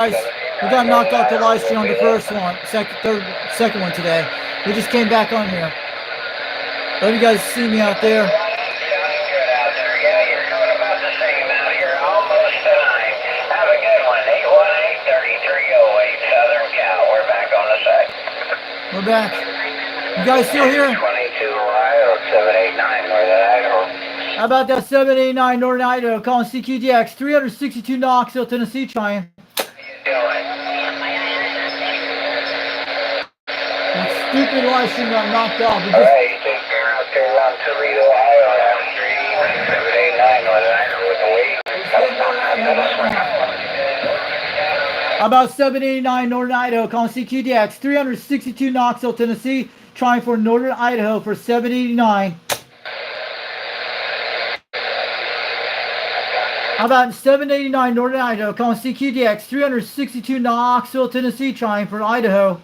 We got knocked off the live stream on the first one, second one today. We just came back on here. Let you guys see me out there. We're back. You guys still here? 22 Ohio, 789 Northern Idaho. How about that 789 Northern Idaho calling CQDX, 362 Knoxville, Tennessee trying. That stupid live stream got knocked off. All right, you take care out there around Toledo, Ohio, 789 Northern Idaho with the weight. How about 789 Northern Idaho calling CQDX, 362 Knoxville, Tennessee, trying for Northern Idaho for 789. How about 789 Northern Idaho calling CQDX, 362 Knoxville, Tennessee, trying for Idaho.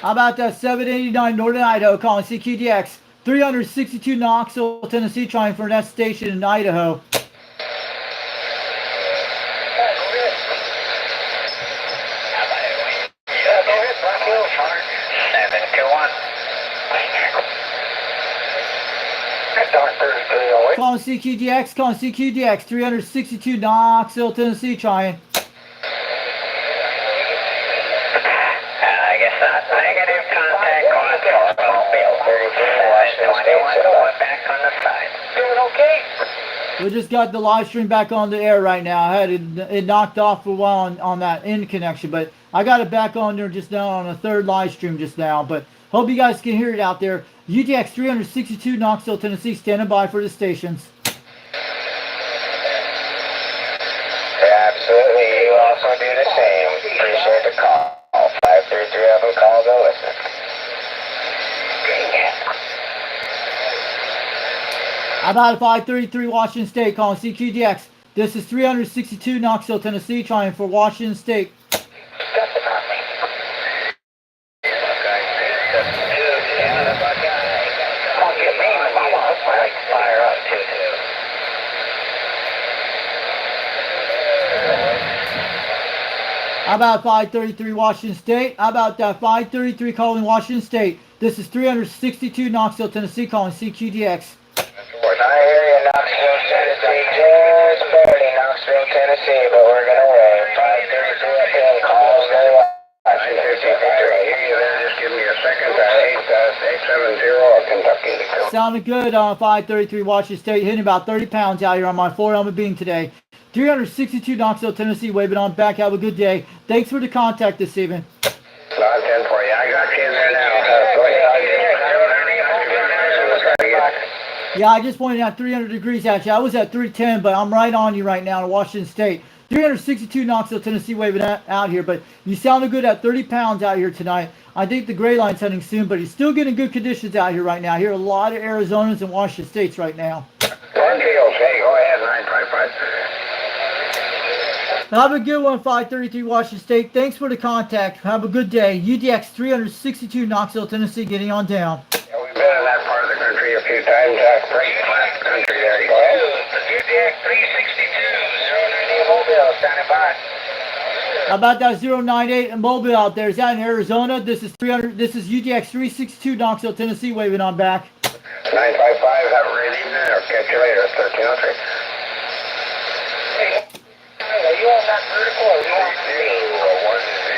How about that 789 Northern Idaho calling CQDX, 362 Knoxville, Tennessee, trying for that station in Idaho. Calling CQDX, 362 Knoxville, Tennessee, trying. I guess not. Negative contact on Mobile 34, back on the side. Doing okay? We just got the live stream back on the air right now. I had it knocked off for a while on that end connection, but I got it back on there just now on a third live stream just now. But hope you guys can hear it out there. UTX 362 Knoxville, Tennessee, standing by for the stations. Absolutely. You also do the same. Appreciate the call. 533 of them call, go listen. How about 533 Washington State calling CQDX. This is 362 Knoxville, Tennessee, trying for Washington State. How about 533 Washington State? How about that 533 calling Washington State? This is 362 Knoxville, Tennessee, calling CQDX. I hear you, Knoxville, Tennessee, just barely Knoxville, Tennessee, but we're going to wait. 533 up in calls, very well. I hear you there, just give me a second. 870 or Kentucky. Sounding good on 533 Washington State, hitting about 30 pounds out here on my 4-helmet beam today. 362 Knoxville, Tennessee, waving on back. Have a good day. Thanks for the contact this evening. 910 for you. I got you in there now. Yeah, I just pointed out 300 degrees at you. I was at 310, but I'm right on you right now in Washington State. 362 Knoxville, Tennessee, waving out here. But you sounded good at 30 pounds out here tonight. I think the gray line's heading soon, but he's still getting good conditions out here right now. I hear a lot of Arizonans and Washington States right now. Okay, go ahead, 955. Have a good one, 533 Washington State. Thanks for the contact. Have a good day. UDX 362 Knoxville, Tennessee, getting on down. Yeah, we've been in that part of the country a few times. Great country there. Go ahead. UDX 362, 090 Mobile, standing by. How about that 098 in Mobile out there? Is that in Arizona? This is UDX 362 Knoxville, Tennessee, waving on back. 955, have a great evening, or catch you later, 1303. Are you on that vertical or you on the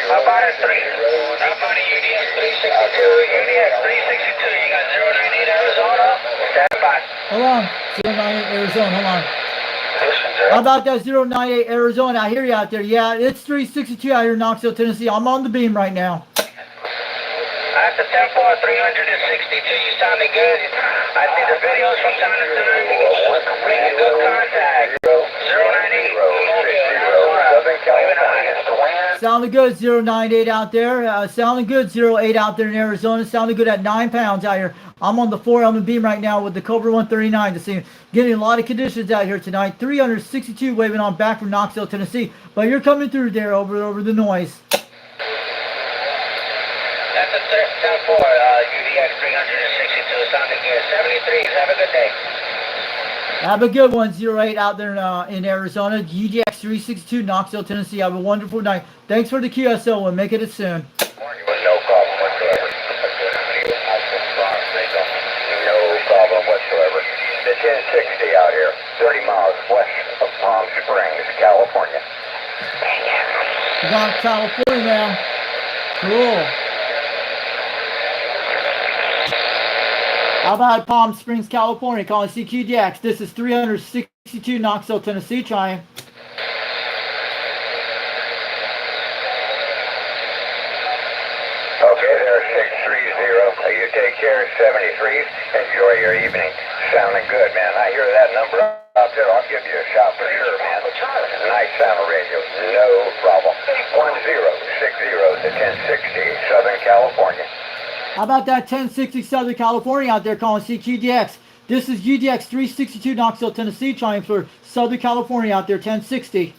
How about a 3? How about a UDX 362? UDX 362, you got 098 Arizona? Stand by. Hold on. 098 Arizona, hold on. How about that 098 Arizona? I hear you out there. Yeah, it's 362 out here in Knoxville, Tennessee. I'm on the beam right now. At the tempo of 362, you sounded good. I see the videos from time to time. Making good contact. 098. Sounding good, 098 out there. Sounding good, 08 out there in Arizona. Sounding good at 9 pounds out here. I'm on the 4 element beam right now with the Cobra 139. To see, getting a lot of conditions out here tonight. 362 waving on back from Knoxville, Tennessee. But you're coming through there over the noise. That's a 10-4, UDX 362, sounding here. 73s, have a good day. Have a good one, 08 out there in Arizona. UDX 362, Knoxville, Tennessee. Have a wonderful night. Thanks for the QSO and make it soon. No problem whatsoever. No problem whatsoever. The 1060 out here, 30 miles west of Palm Springs, California. We're going to California now. Cool. How about Palm Springs, California? Calling CQDX. This is 362 Knoxville, Tennessee. Trying. Okay, there, 630. You take care, 73s. Enjoy your evening. Sounding good, man. I hear that number out there. I'll give you a shot for sure, man. Nice sound radio. No problem. 1060 to 1060, Southern California. How about that 1060 Southern California out there calling CQDX? This is UDX 362 Knoxville, Tennessee. Trying for Southern California out there, 1060.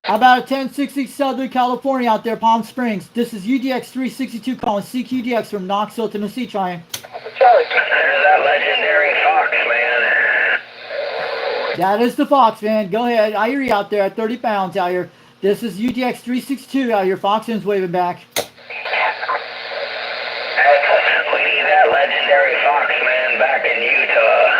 How about a 1060 Southern California out there, Palm Springs? This is UDX 362 calling CQDX from Knoxville, Tennessee. Trying. Charlie, there's that legendary Fox, man. That is the Fox, man. Go ahead. I hear you out there at 30 pounds out here. This is UDX 362 out here. Foxton's waving back. We need that legendary Fox, man, back in Utah.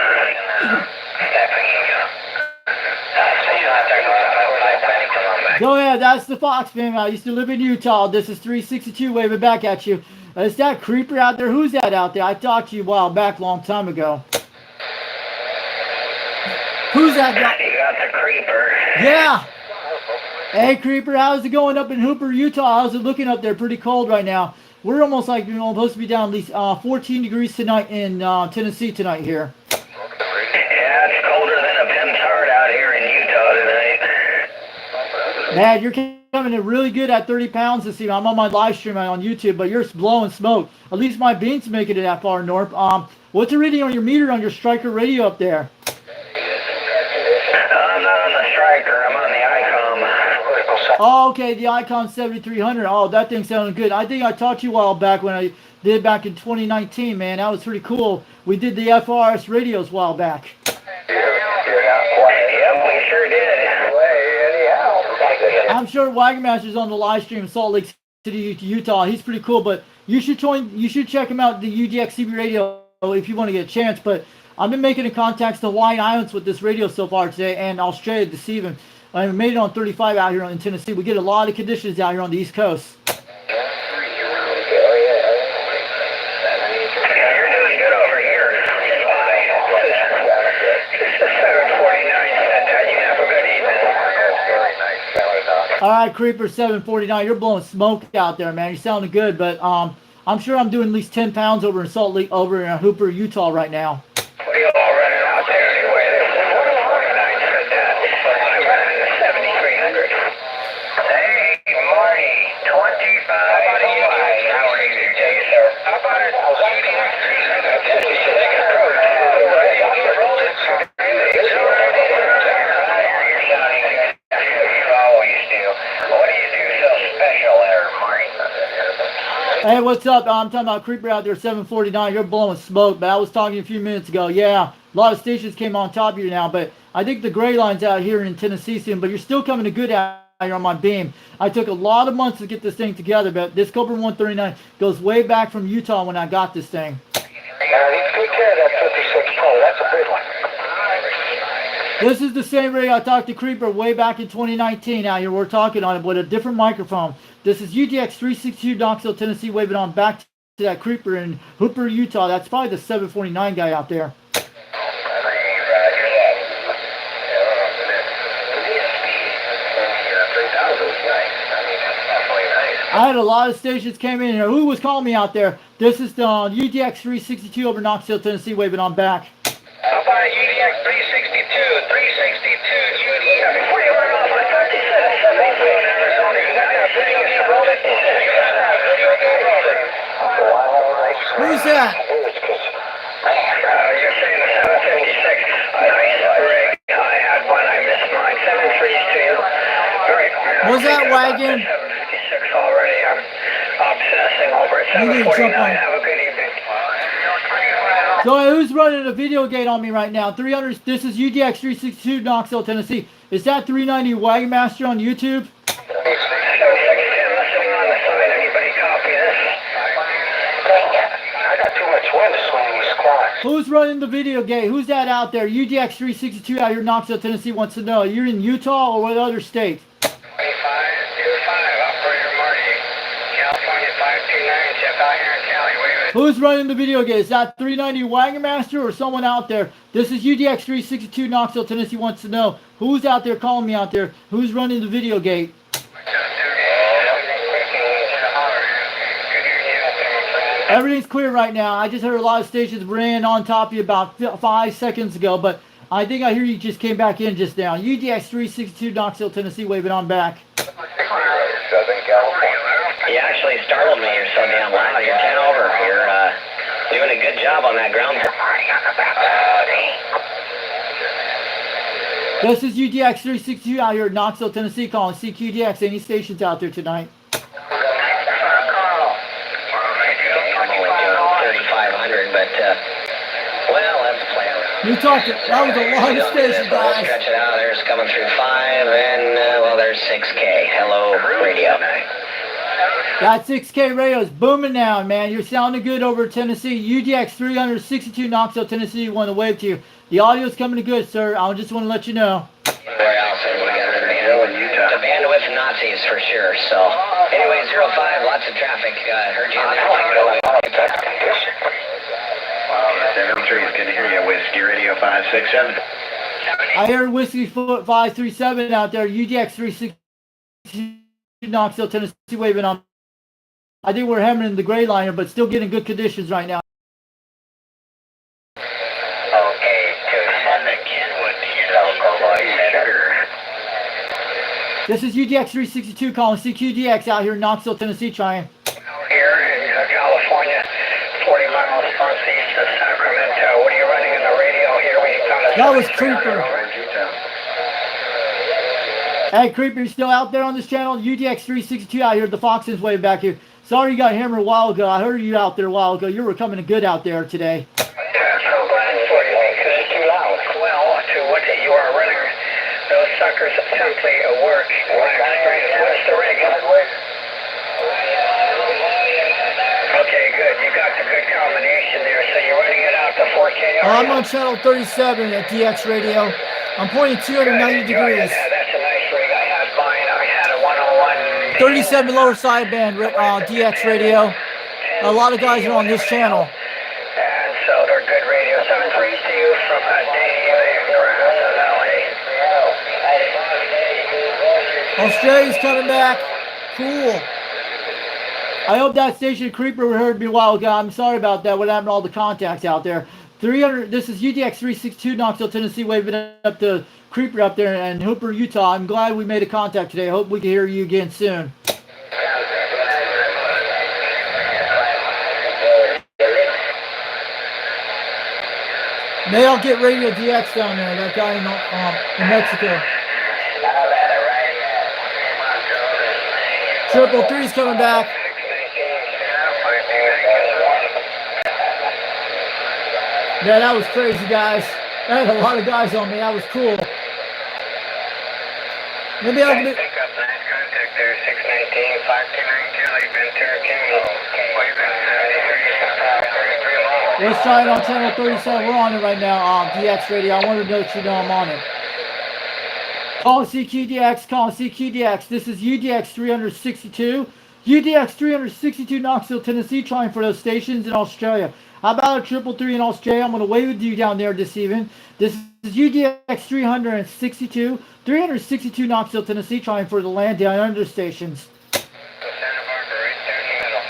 Go ahead. That's the Fox, man. I used to live in Utah. This is 362 waving back at you. Is that Creeper out there? Who's that out there? I talked to you a while back, long time ago. Who's that guy? You got the Creeper. Yeah. Hey, Creeper, how's it going up in Hooper, Utah? How's it looking up there? Pretty cold right now. We're almost like, supposed to be down at least 14 degrees tonight in Tennessee tonight here. Yeah, it's colder than a Pim's out here in Utah tonight. Man, you're coming in really good at 30 pounds this evening. I'm on my live stream on YouTube, but you're blowing smoke. At least my bean's making it that far north. What's the reading on your meter on your Striker radio up there? I'm not on the Striker, I'm on the ICOM. Oh, okay, the Icon 7300. Oh, that thing sounded good. I think I talked to you a while back when I did back in 2019, man. That was pretty cool. We did the FRS radios a while back. Yep, we sure did. I'm sure Wagonmaster's on the live stream in Salt Lake City, Utah. He's pretty cool, but you should check him out, the UDXCB radio, if you want to get a chance. But I've been making the contacts to Hawaiian Islands with this radio so far today, and Australia this evening. I made it on 35 out here in Tennessee. We get a lot of conditions out here on the East Coast. You're doing good over here. 749 said that. You have a good evening. Very nice. All right, Creeper 749, you're blowing smoke out there, man. You're sounding good, but I'm sure I'm doing at least 10 pounds over in Salt Lake, over in Hooper, Utah right now. What are you all running out there anyway? 749 said that. I'm running at 7,300. Hey, Marty, 25. How are you today, sir? How about it? Hey, what's up? I'm talking about Creeper out there, 749. You're blowing smoke, but I was talking a few minutes ago. Yeah, a lot of stations came on top of you now, but I think the gray line's out here in Tennessee soon, but you're still coming to good out here on my beam. I took a lot of months to get this thing together, but this Cobra 139 goes way back from Utah when I got this thing. Take care of that 56 Pro. That's a big one. This is the same rig I talked to Creeper way back in 2019 out here. We're talking on it with a different microphone. This is UDX 362 Knoxville, Tennessee, waving on back to that Creeper in Hooper, Utah. That's probably the 749 guy out there. I had a lot of stations came in here. Who was calling me out there? This is the UDX 362 over Knoxville, Tennessee, waving on back. How about UDX 362, UDX, before you run off, let's talk Who's that? You're saying the 756. I had one. I missed mine. 732. Was that wagon? 756 already. I'm obsessing over it. You need to jump 749. on. Have a good evening. So who's running a video gate on me right now? 300. This is UDX 362 Knoxville, Tennessee. Is that 390 Wagon Master on YouTube? 610 listening on the side. Anybody copy this? I got too much wind to swing these squats. Who's running the video gate? Who's that out there? UDX 362 out here in Knoxville, Tennessee wants to know. You're in Utah or what other state? 2525, Operator Marty, California 529, Jeff out here in Cali, wait a minute. Who's running the video gate? Is that 390 Wagon Master or someone out there? This is UDX 362 Knoxville, Tennessee wants to know. Who's out there calling me out there? Who's running the video gate? Everything's clear right now. I just heard a lot of stations ran on top of you about 5 seconds ago, but I think I hear you just came back in just now. UDX 362 Knoxville, Tennessee, waving on back. Southern California. You actually startled me. You're so damn loud. You're 10 over. You're doing a good job on that ground. This is UDX 362 out here in Knoxville, Tennessee, calling CQDX. Any stations out there tonight? I'm only doing 3,500, but, well, let's play around. You talked. That was a lot of stations, We'll guys. stretch it out. There's coming through 5, and, well, there's 6K. Hello, radio. That 6K radio is booming now, man. You're sounding good over Tennessee. UDX 362 Knoxville, Tennessee. Want to wave to you. The audio's coming in good, sir. I just want to let you know. Where else are we got the bandwidth Nazis for sure. So, anyway, 05, lots of traffic. Heard you in there. Take it away. 73 is good to hear you. Whiskey Radio 567. I heard Whiskey Foot 537 out there. UDX 362 Knoxville, Tennessee, waving on. I think we're hammering the gray liner, but still getting good conditions right now. Okay, 27 Kenwood, local boy sugar. This is UDX 362 calling CQDX out here in Knoxville, Tennessee, trying. Here in California, 40 miles northeast of Sacramento. What are you running in the radio here? We found a That was 7300 Creeper. over in Utah. Hey, Creeper, you still out there on this channel? UDX 362 out here at the Foxton's way back here. Sorry you got hammered a while ago. I heard you out there a while ago. You were coming good out there today. Yeah, so glad for you because it's too loud. Well, to what you are running, those suckers simply work. What's the rig? Okay, good. You got the good combination there. So you're running it out to 4K. I'm on channel 37 at DX Radio. I'm pointing 290 degrees. Yeah, that's a nice rig. I had mine. I had a 101. 37 lower sideband DX Radio. A lot of guys are on this channel. And so they're good radio. 7-3 to you from Dave LA. Australia's coming back. Cool. I hope that station Creeper heard me a while ago. I'm sorry about that. What happened to all the contacts out there? 300. This is UDX 362 Knoxville, Tennessee, waving up to Creeper up there in Hooper, Utah. I'm glad we made a contact today. I hope we can hear you again soon. May I'll get Radio DX down there. That guy in Mexico. 333's coming back. Yeah, that was crazy, guys. I had a lot of guys on me. That was cool. Maybe I can. Pick up that contact there, 619, 529 Kelly, Ventura County. Let's try it on channel 37. We're on it right now, DX Radio. I wanted to let you know I'm on it. Call CQDX, call CQDX. This is UDX 362. UDX 362 Knoxville, Tennessee, trying for those stations in Australia. How about a 333 in Australia? I'm going to wave with you down there this evening. This is UDX 362 Knoxville, Tennessee, trying for the land down under stations. Santa Barbara, right there in the middle.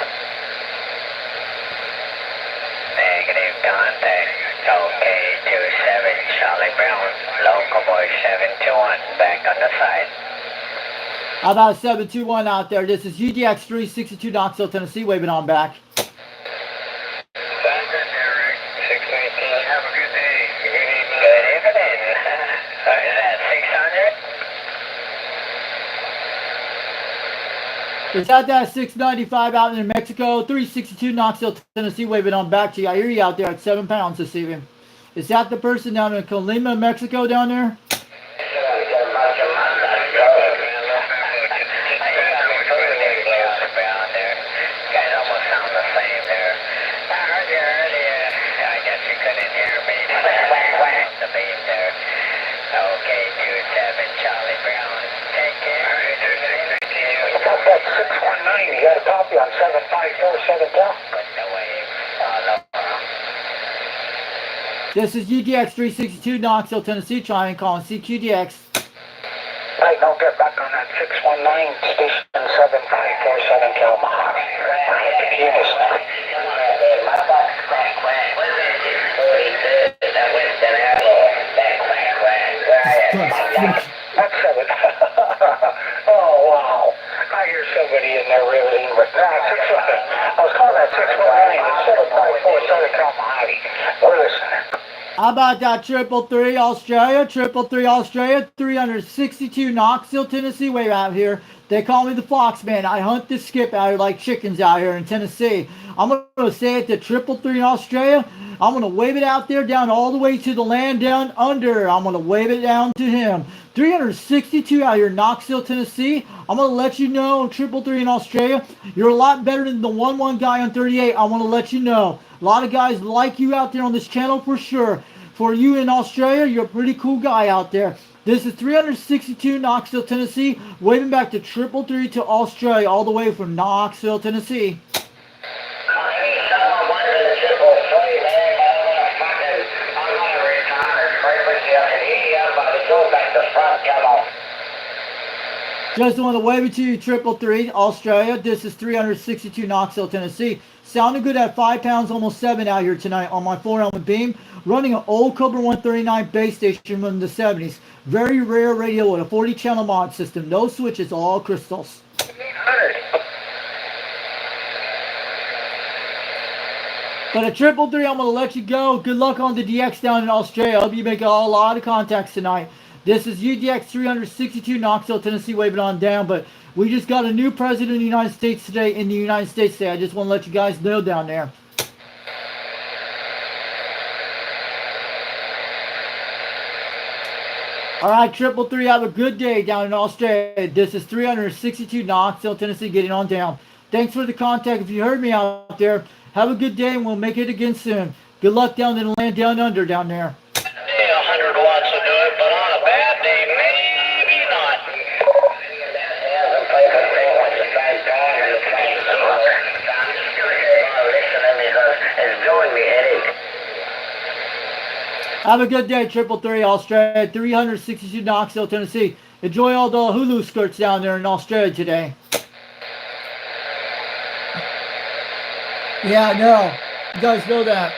Negative contact. Okay, 27, Charlie Brown. Local boy 721, back on the side. How about a 721 out there? This is UDX 362 Knoxville, Tennessee, waving on back. Santa It's at that 695 out in New Mexico, 362 Knoxville, Tennessee, waving on back to you. I hear you out there at 7 pounds this evening. Is that the person down in Colima, Mexico down there? You got a copy on 7547 This is UDX 362 Knoxville, Tennessee, trying calling CQDX. Hey, don't get back on that 619 station 7547 Kalmahari. I hit the keys. That's 7. Oh, wow. I hear somebody in there riveting, but I was calling that 619 and 7547 Kalmahari. We're listening. How about that 333 Australia, 333 Australia, 362 Knoxville, Tennessee, way out here. They call me the Fox Man. I hunt the skip out here like chickens out here in Tennessee. I'm going to say it to 333 in Australia. I'm going to wave it out there down all the way to the land down under. I'm going to wave it down to him. 362 out here in Knoxville, Tennessee. I'm going to let you know, 333 in Australia, you're a lot better than the 1-1 guy on 38. I want to let you know. A lot of guys like you out there on this channel for sure. For you in Australia, you're a pretty cool guy out there. This is 362 Knoxville, Tennessee, waving back to 333 to Australia, all the way from Knoxville, Tennessee. Just want to wave it to you, 333 Australia. This is 362 Knoxville, Tennessee. Sounding good at 5 pounds, almost 7 out here tonight on my 4-element beam. Running an old Cobra 139 base station from the 70s. Very rare radio with a 40 channel mod system. No switches, all crystals. But at 333, I'm going to let you go. Good luck on the DX down in Australia. I hope you make a lot of contacts tonight. This is UDX 362 Knoxville, Tennessee, waving on down. But we just got a new president of the United States today in the United States today. I just want to let you guys know down there. All right, 333, have a good day down in Australia. This is 362 Knoxville, Tennessee, getting on down. Thanks for the contact. If you heard me out there, have a good day, and we'll make it again soon. Good luck down in the land down under down there. 100 watts will do it, but on a bad day, maybe not. It's doing me headache. Have a good day, 333 Australia, 362 Knoxville, Tennessee. Enjoy all the Hulu skirts down there in Australia today. Yeah, I know. You guys know that.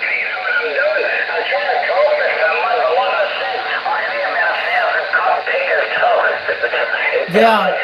Yeah.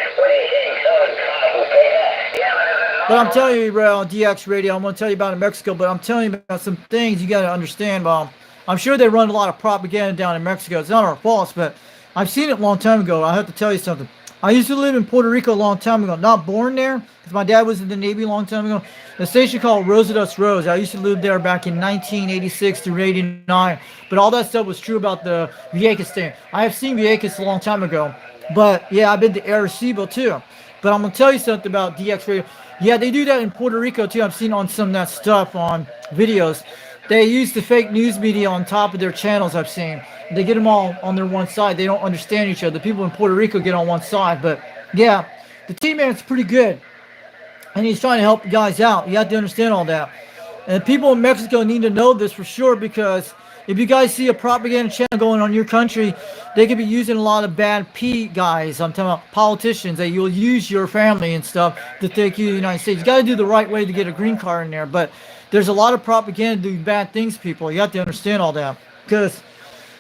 But I'm telling you, bro, on DX Radio, I'm going to tell you about it in Mexico, but I'm telling you about some things you got to understand, Bob. I'm sure they run a lot of propaganda down in Mexico. It's not our fault, but I've seen it a long time ago. I have to tell you something. I used to live in Puerto Rico a long time ago. Not born there, because my dad was in the Navy a long time ago. A station called Rosados Rose. I used to live there back in 1986 through 89. But all that stuff was true about the Vieques thing. I have seen Vieques a long time ago. But, yeah, I've been to Arecibo, too. But I'm going to tell you something about DX Radio. Yeah, they do that in Puerto Rico, too. I've seen on some of that stuff on videos. They use the fake news media on top of their channels, I've seen. They get them all on their one side. They don't understand each other. The people in Puerto Rico get on one side. But, yeah, the T-Man's pretty good. And he's trying to help guys out. You have to understand all that. And people in Mexico need to know this for sure, because if you guys see a propaganda channel going on in your country, they could be using a lot of bad P guys. I'm talking about politicians that you'll use your family and stuff to take you to the United States. You got to do the right way to get a green card in there. But there's a lot of propaganda doing bad things, people. You have to understand all that, because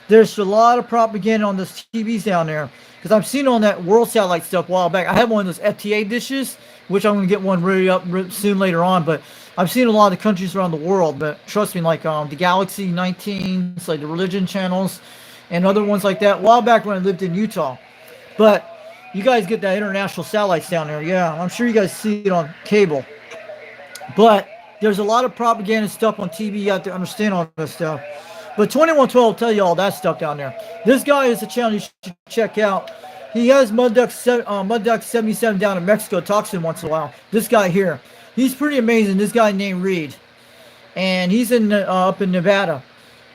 there's a lot of propaganda on those TVs down there. Because I've seen on that World Satellite stuff a while back. I have one of those FTA dishes, which I'm going to get one ready up soon later on. But I've seen a lot of the countries around the world. But trust me, like the Galaxy 19, like the religion channels, and other ones like that. A while back when I lived in Utah. But You guys get that international satellites down there. Yeah, I'm sure you guys see it on cable. But there's a lot of propaganda stuff on TV. You have to understand all this stuff. But 2112 will tell you all that stuff down there. This guy is a channel you should check out. He has Mud Duck 77 down in Mexico. Talks to him once in a while. This guy here. He's pretty amazing. This guy named Reed. And he's in up in Nevada.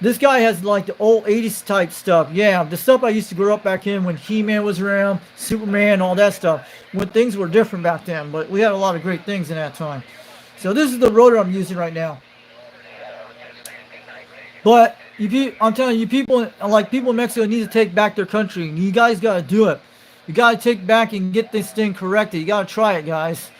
This guy has like the old 80s type stuff. Yeah, the stuff I used to grow up back in when He-Man was around, Superman, all that stuff. When things were different back then. But we had a lot of great things in that time. So this is the rotor I'm using right now. But I'm telling you, people in Mexico need to take back their country. You guys got to do it. You got to take back and get this thing corrected. You got to try it, guys.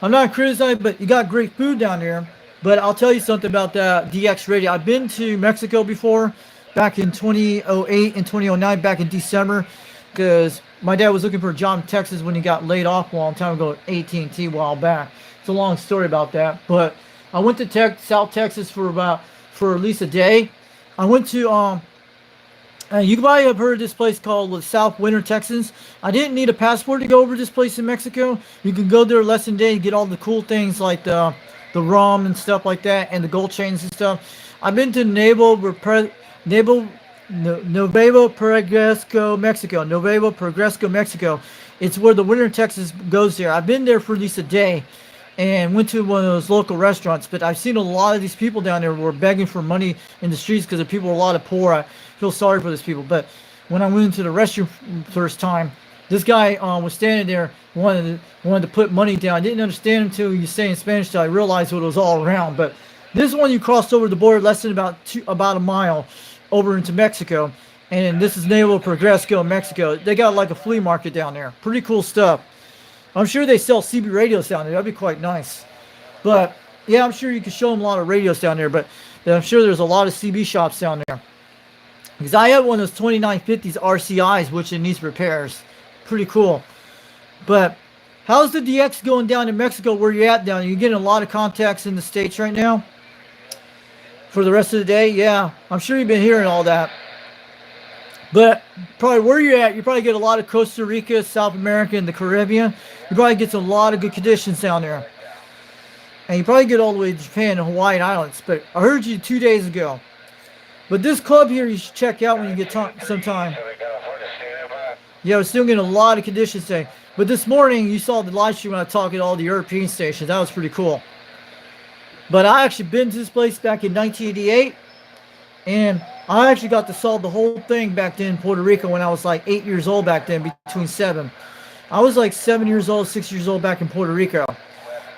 I'm not criticizing, but you got great food down there. But I'll tell you something about the DX radio. I've been to Mexico before, back in 2008 and 2009, back in December, because my dad was looking for a job in Texas when he got laid off a long time ago at AT&T a while back. It's a long story about that. But I went to South Texas for at least a day. I went to you probably have heard of this place called South Winter, Texas. I didn't need a passport to go over to this place in Mexico. You can go there less than a day and get all the cool things like the rum and stuff like that, and the gold chains and stuff. I've been to Nuevo Progreso, Mexico. Nuevo Progreso, Mexico. It's where the Winter, Texas goes there. I've been there for at least a day and went to one of those local restaurants. But I've seen a lot of these people down there who were begging for money in the streets because the people were a lot of poor. I feel sorry for these people. But when I went into the restroom first time, this guy was standing there, wanted to put money down. I didn't understand until you say in Spanish till I realized what it was all around. But this one you crossed over the border less than about a mile over into Mexico. And this is Nuevo Progreso, Mexico. They got like a flea market down there. Pretty cool stuff. I'm sure they sell CB radios down there. That'd be quite nice. But yeah, I'm sure you can show them a lot of radios down there. But I'm sure there's a lot of CB shops down there. Because I have one of those 2950s RCIs, which it needs repairs. Pretty cool. But how's the DX going down in Mexico where you're at down there? You're getting a lot of contacts in the States right now? For the rest of the day? Yeah, I'm sure you've been hearing all that. But probably where you're at, you probably get a lot of Costa Rica, South America, and the Caribbean. You probably get a lot of good conditions down there. And you probably get all the way to Japan and Hawaiian Islands. But I heard you 2 days ago. But this club here you should check out when you get some time. Yeah, we're still getting a lot of conditions today. But this morning, you saw the live stream when I talked at all the European stations. That was pretty cool. But I actually been to this place back in 1988. And I actually got to solve the whole thing back then in Puerto Rico when I was like 8 years old back then, between 7. I was like 7 years old, 6 years old back in Puerto Rico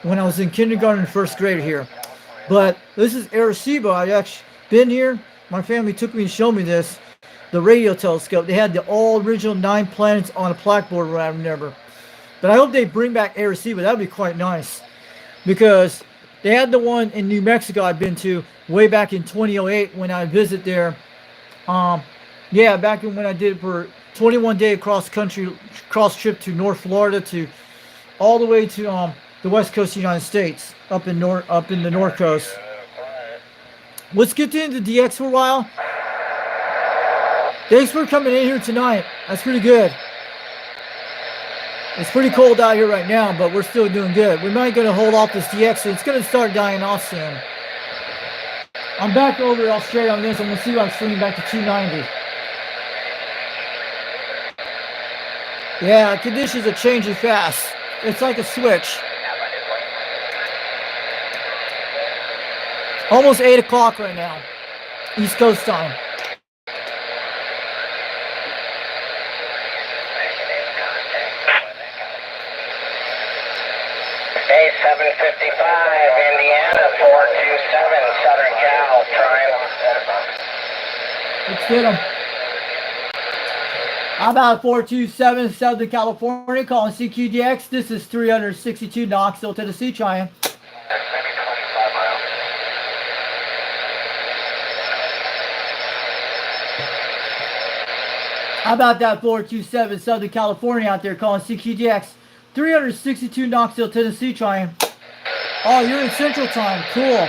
when I was in kindergarten and first grade here. But this is Arecibo. I actually been here. My family took me and showed me this. The radio telescope. They had the all original 9 planets on a blackboard, what I remember. But I hope they bring back Arecibo. That would be quite nice. Because they had the one in New Mexico I've been to way back in 2008 when I visited there. Yeah, back when I did it for 21-day cross trip to North Florida to all the way to the west coast of the United States, up in the North Coast. Let's get into DX for a while. Thanks for coming in here tonight. That's pretty good. It's pretty cold out here right now, but we're still doing good. We might going to hold off this DX, so it's going to start dying off soon. I'm back over to Australia on this. I'm going to see if I'm swinging back to 290. Yeah, conditions are changing fast. It's like a switch. Almost 8 o'clock right now, East Coast time. Hey, 755, Indiana, 427, Southern Cal, Prime. Let's get them. How about 427 Southern California, calling CQDX. This is 362 Knoxville, Tennessee, trying. How about that 427 Southern California out there calling CQDX. 362 Knoxville, Tennessee, trying. Oh, you're in Central Time. Cool.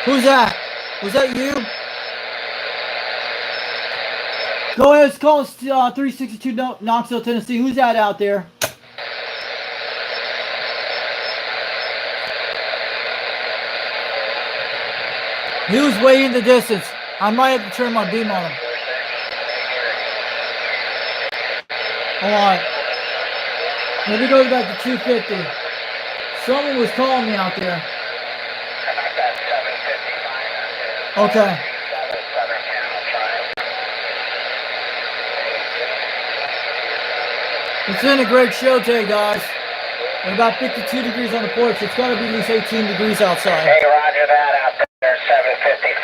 Who's that? Was that you? Go ahead, let's call us 362 Knoxville, Tennessee. Who's that out there? He was way in the distance. I might have to turn my beam on him. Hold on. Maybe go back to 250. Someone was calling me out there. Okay. It's been a great show today, guys. We're about 52 degrees on the porch. It's got to be at least 18 degrees outside. Hey, roger that out there, 755.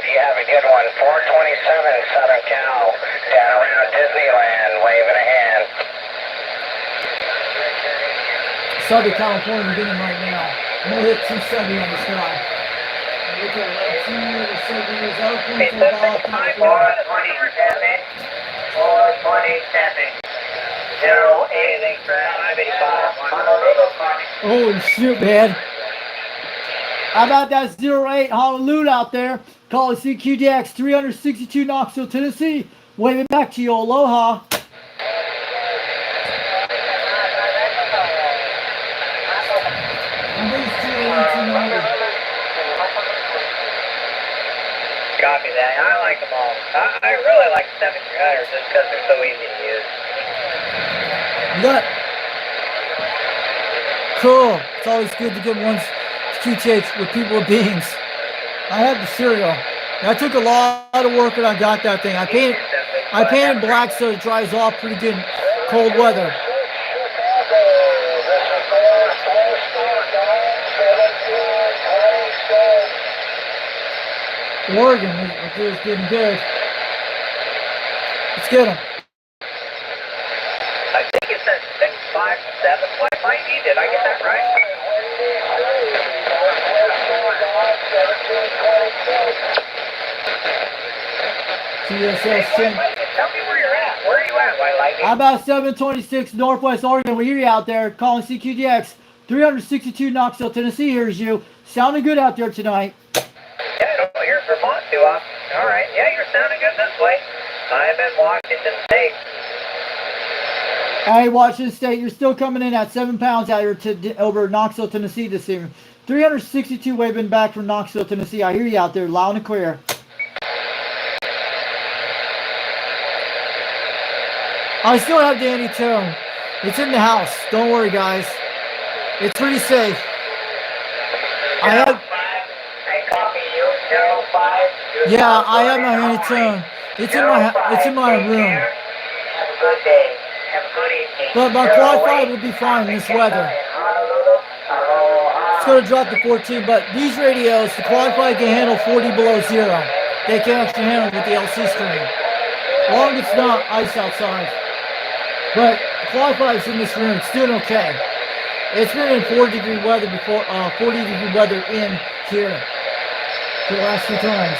You have a good one. 427 Southern Cal, down around Disneyland, waving a hand. Southern California getting right now. I'm going to hit 270 on the sky. Look at that. 270 is open to about 427. 427. 085. Holy shoot, man. How about that 08 Honolulu out there? Call it CQDX 362 Knoxville, Tennessee. Waving back to you. Aloha. Copy that. I like them all. I really like 7300s just because they're so easy to use. Look. Cool. It's always good to get one's QTH with people with beams. I have the cereal. That took a lot of work when I got that thing. I painted black so it dries off pretty good in cold weather. Oregon is getting good. Let's get him. I think it says 657 Wi-Fi. Did I get that right? TSS 10. Tell me where you're at. Where are you at, White Lightning? How about 726 Northwest Oregon? We hear you out there calling CQDX 362 Knoxville, Tennessee. Here's you. Sounding good out there tonight. Yeah, I don't hear Vermont too often. All right. Yeah, you're sounding good this way. I'm in Washington State. Hey, Washington State, you're still coming in at 7 pounds out here over Knoxville, Tennessee this evening. 362 waving back from Knoxville, Tennessee. I hear you out there loud and clear. I still have Danny Tone. It's in the house. Don't worry, guys. It's pretty safe. I have. Yeah, I have my Danny Tone. It's in my room. But my quad 5 will be fine in this weather. It's going to drop to 14, but these radios, the quad 5 can handle 40 below zero. They can actually handle it with the LC screen. As long as it's not ice outside. But the quad 5's in this room. It's doing okay. It's been in 40-degree weather before, 40-degree weather in here for the last few times.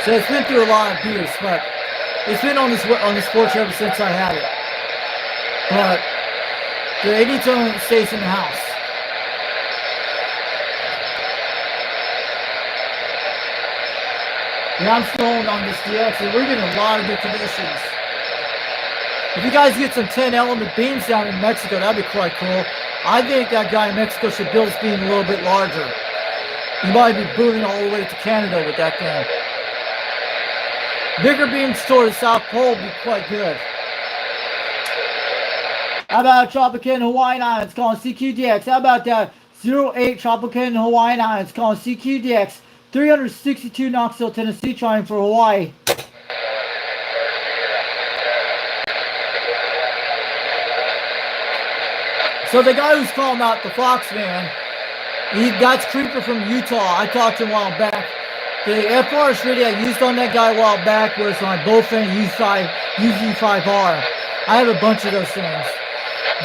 So it's been through a lot of beers, but it's been on this porch ever since I had it. But the 80 tone stays in the house. Yeah, I'm stalling on this DX, and we're getting a lot of good conditions. If you guys get some 10 element beams down in Mexico, that'd be quite cool. I think that guy in Mexico should build his beam a little bit larger. He might be booting all the way to Canada with that thing. Bigger beams toward the South Pole would be quite good. How about Tropican Hawaiian Islands calling CQDX? How about that 08 Tropican Hawaiian Islands calling CQDX 362 Knoxville, Tennessee, trying for Hawaii. So the guy who's calling out the Fox man, that's Creeper from Utah. I talked to him a while back. The FRS radio I used on that guy a while back was my Bofang UZ5R. I have a bunch of those things.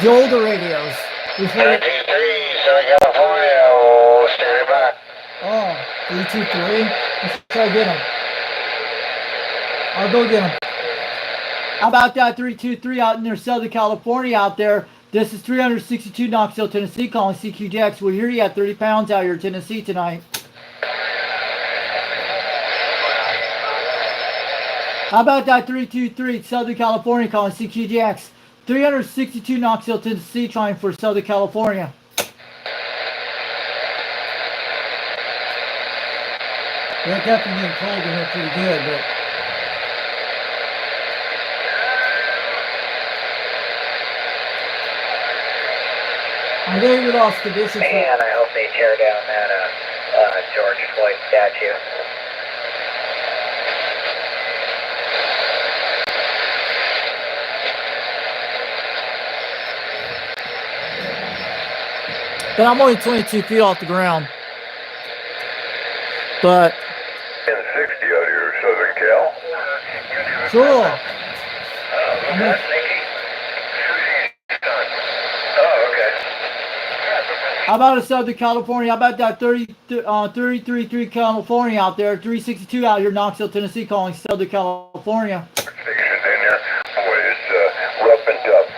The older radios. Before 323, Southern California, stand by. Oh, 323? Let's try to get him. I'll go get him. How about that 323 out near Southern California out there? This is 362 Knoxville, Tennessee, calling CQDX. We're here. You at 30 pounds out here in Tennessee tonight. How about that 323 Southern California calling CQDX? 362 Knoxville, Tennessee, trying for Southern California. They're definitely getting cold in here pretty good, but I think we lost conditions. And I hope they tear down that George Floyd statue. But I'm only 22 feet off the ground. But 1060 out here, Southern Cal. cool. Oh, okay. How about a Southern California? How about that 333 California out there? 362 out here, Knoxville, Tennessee, calling Southern California. Stations in there. Boy, it's rough and tough.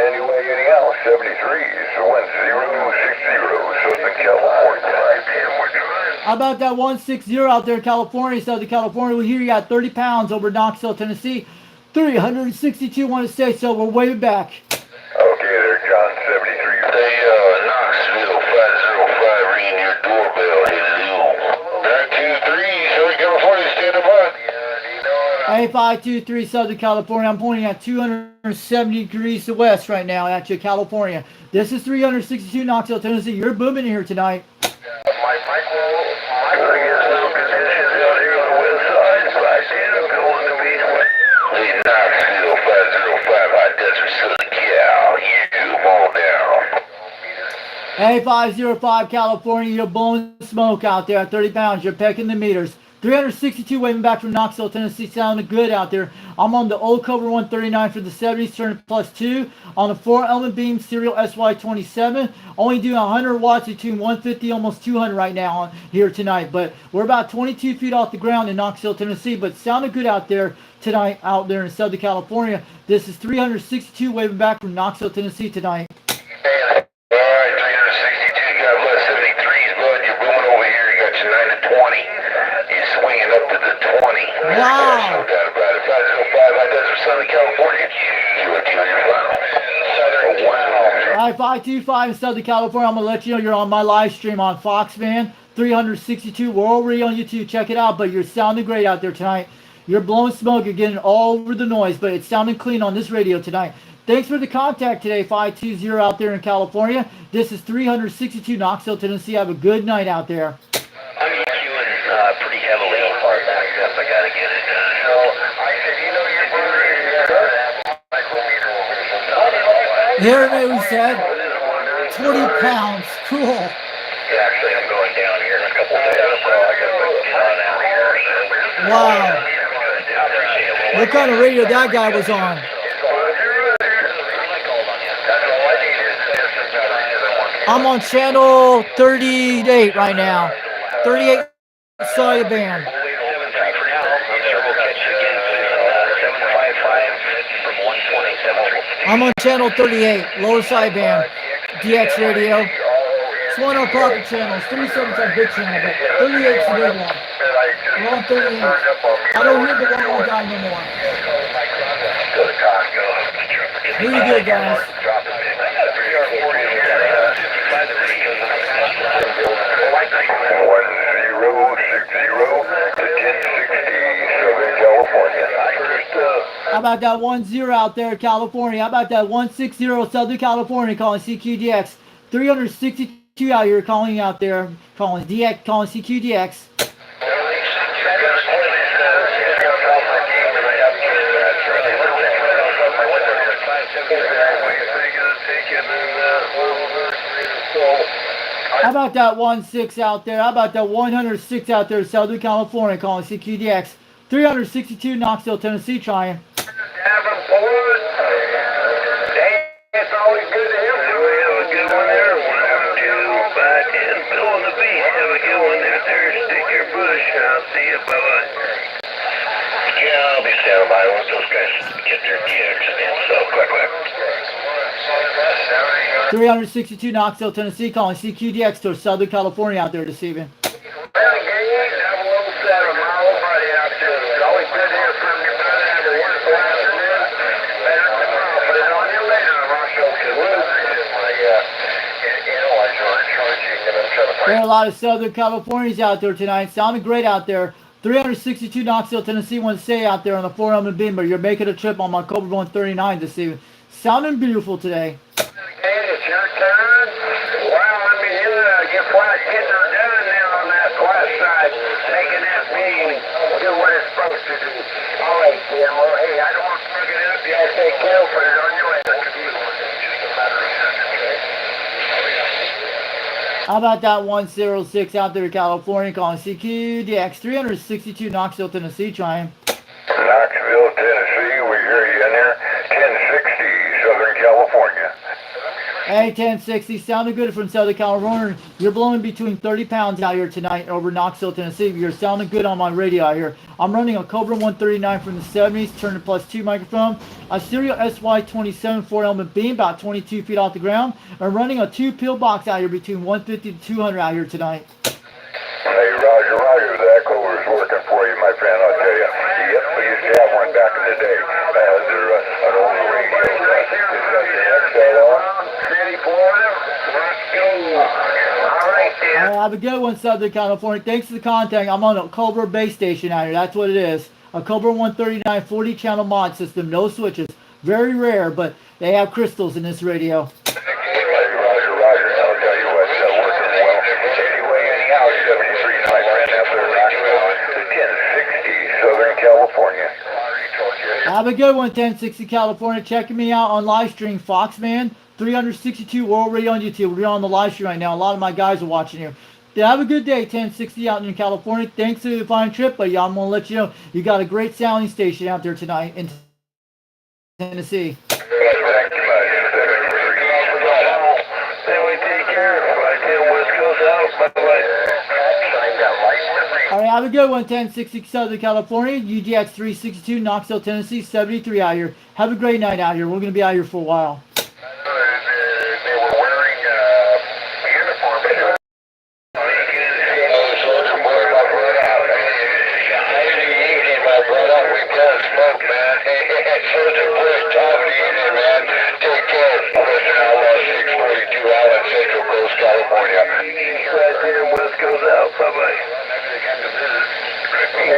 Anyway, anyhow, 73 is 1060, Southern California. How about that 160 out there in California, Southern California? We hear you got 30 pounds over Knoxville, Tennessee. 362 want to say so. We're way back. Okay there, John, 73. Hey, Knoxville 505, ringing your doorbell. Hello. 923, Southern California, stand by. A523 Southern California. I'm pointing at 270 degrees to west right now at you, California. This is 362 Knoxville, Tennessee. You're booming here tonight. My thing is now conditions out here on the west side, back in, going to be. Hey, Knoxville 505, High Desert, Southern Cal. You come on down. A505 California. You're blowing smoke out there at 30 pounds. You're pecking the meters. 362 waving back from Knoxville, Tennessee, sounding good out there. I'm on the old Cobra 139 for the 70s, turning +2 on the 4-element beam serial SY27. Only doing 100 watts between 150 almost 200 right now on here tonight. But we're about 22 feet off the ground in Knoxville, Tennessee. But sounding good out there tonight, out there in Southern California. This is 362 waving back from Knoxville, Tennessee tonight. Alright, 362, God bless 73s, bud. You're booming over here. You got your 9 to 20. You're swinging up to the 20. Wow. No doubt about it. 505, High Desert, Southern California. You are doing your final. Southern, wow. Alright, 525 in Southern California. I'm going to let you know you're on my live stream on Fox, man. 362. We're already on YouTube. Check it out. But you're sounding great out there tonight. You're blowing smoke. You're getting all over the noise. But it's sounding clean on this radio tonight. Thanks for the contact today, 520 out there in California. This is 362 Knoxville, Tennessee. Have a good night out there. I'm EQing pretty heavily far back up. I gotta get it done. So, I said, you know, your brother is Here it is, we said. 20 pounds. Cool. Yeah, actually, I'm going down here in a couple days, so I gotta put it on out here. Wow. What kind of radio that guy was on? I'm on channel 38 right now. 38 side band. I'm on channel 38, lower side band. DX radio. It's one of our proper channels. 37's our big channel, but 38's the big one. We're on 38. I don't hear the one guy no more. Really good, guys. How about that 10 out there in California? How about that 160 Southern California calling CQDX? 362 out here calling out there, calling DX, calling CQDX. How about that 16 out there? How about that 106 out there, Southern California, calling CQDX? 362 Knoxville, Tennessee, trying. It's always good to hear from you. Have a good one there. 102, 510, Bill on the beat. Have a good one there, Stick your bush. I'll see you. Bye-bye. Yeah, I'll be standing by once those guys get their DX in. So, quick. 362 Knoxville, Tennessee, calling CQDX to Southern California out there this evening. Well, gang, have a little set of my old buddy out there. It's always good to hear from you, brother. There are a lot of Southern Californians out there tonight. Sounding great out there. 362 Knoxville, Tennessee wants to say out there on the 4-element Beamer. You're making a trip on my Cobra 139 this evening. Sounding beautiful today. Okay, it's your turn. Well, let me get flat getting her done now on that flat side. Taking that beam, do what it's supposed to do. All right, Tim. Well, hey, I don't want to plug it up. You gotta take care of it on your end. How about that 106 out there in California calling CQDX 362 Knoxville, Tennessee trying. Knoxville, Tennessee, we hear you in there. 1060, Southern California. Hey, 1060, sounding good from Southern California. You're blowing between 30 pounds out here tonight over Knoxville, Tennessee. You're sounding good on my radio out here. I'm running a Cobra 139 from the 70s, turning +2 microphone, a Serial SY27 4-element beam, about 22 feet off the ground. I'm running a 2 box out here between 150 to 200 out here tonight. Hey, Roger, the Echo is working for you, my friend, I'll tell you. Yep, we used to have one back in the day. They're an old radio. It's got the XLR. Ready for them? Let's go. All right, then. Have a good one, Southern California. Thanks for the contact. I'm on a Cobra base station out here. That's what it is. A Cobra 139 40-channel mod system. No switches. Very rare, but they have crystals in this radio. Roger. I'll tell you what's working well. Anyway, anyhow, 73, my friend, after Knoxville, 1060, Southern California. Have a good one, 1060 California. Checking me out on live stream, Foxman 362 World Radio on YouTube. We're on the live stream right now. A lot of my guys are watching here. Have a good day, 1060 out in California. Thanks for the fine trip, but I'm going to let you know you got a great sounding station out there tonight in Tennessee. Thank you much. Then we take care of West Coast out. All right, have a good one, 1060 Southern California, UGX 362, Knoxville, Tennessee, 73 out here. Have a great night out here. We're going to be out here for a while. They were wearing uniforms.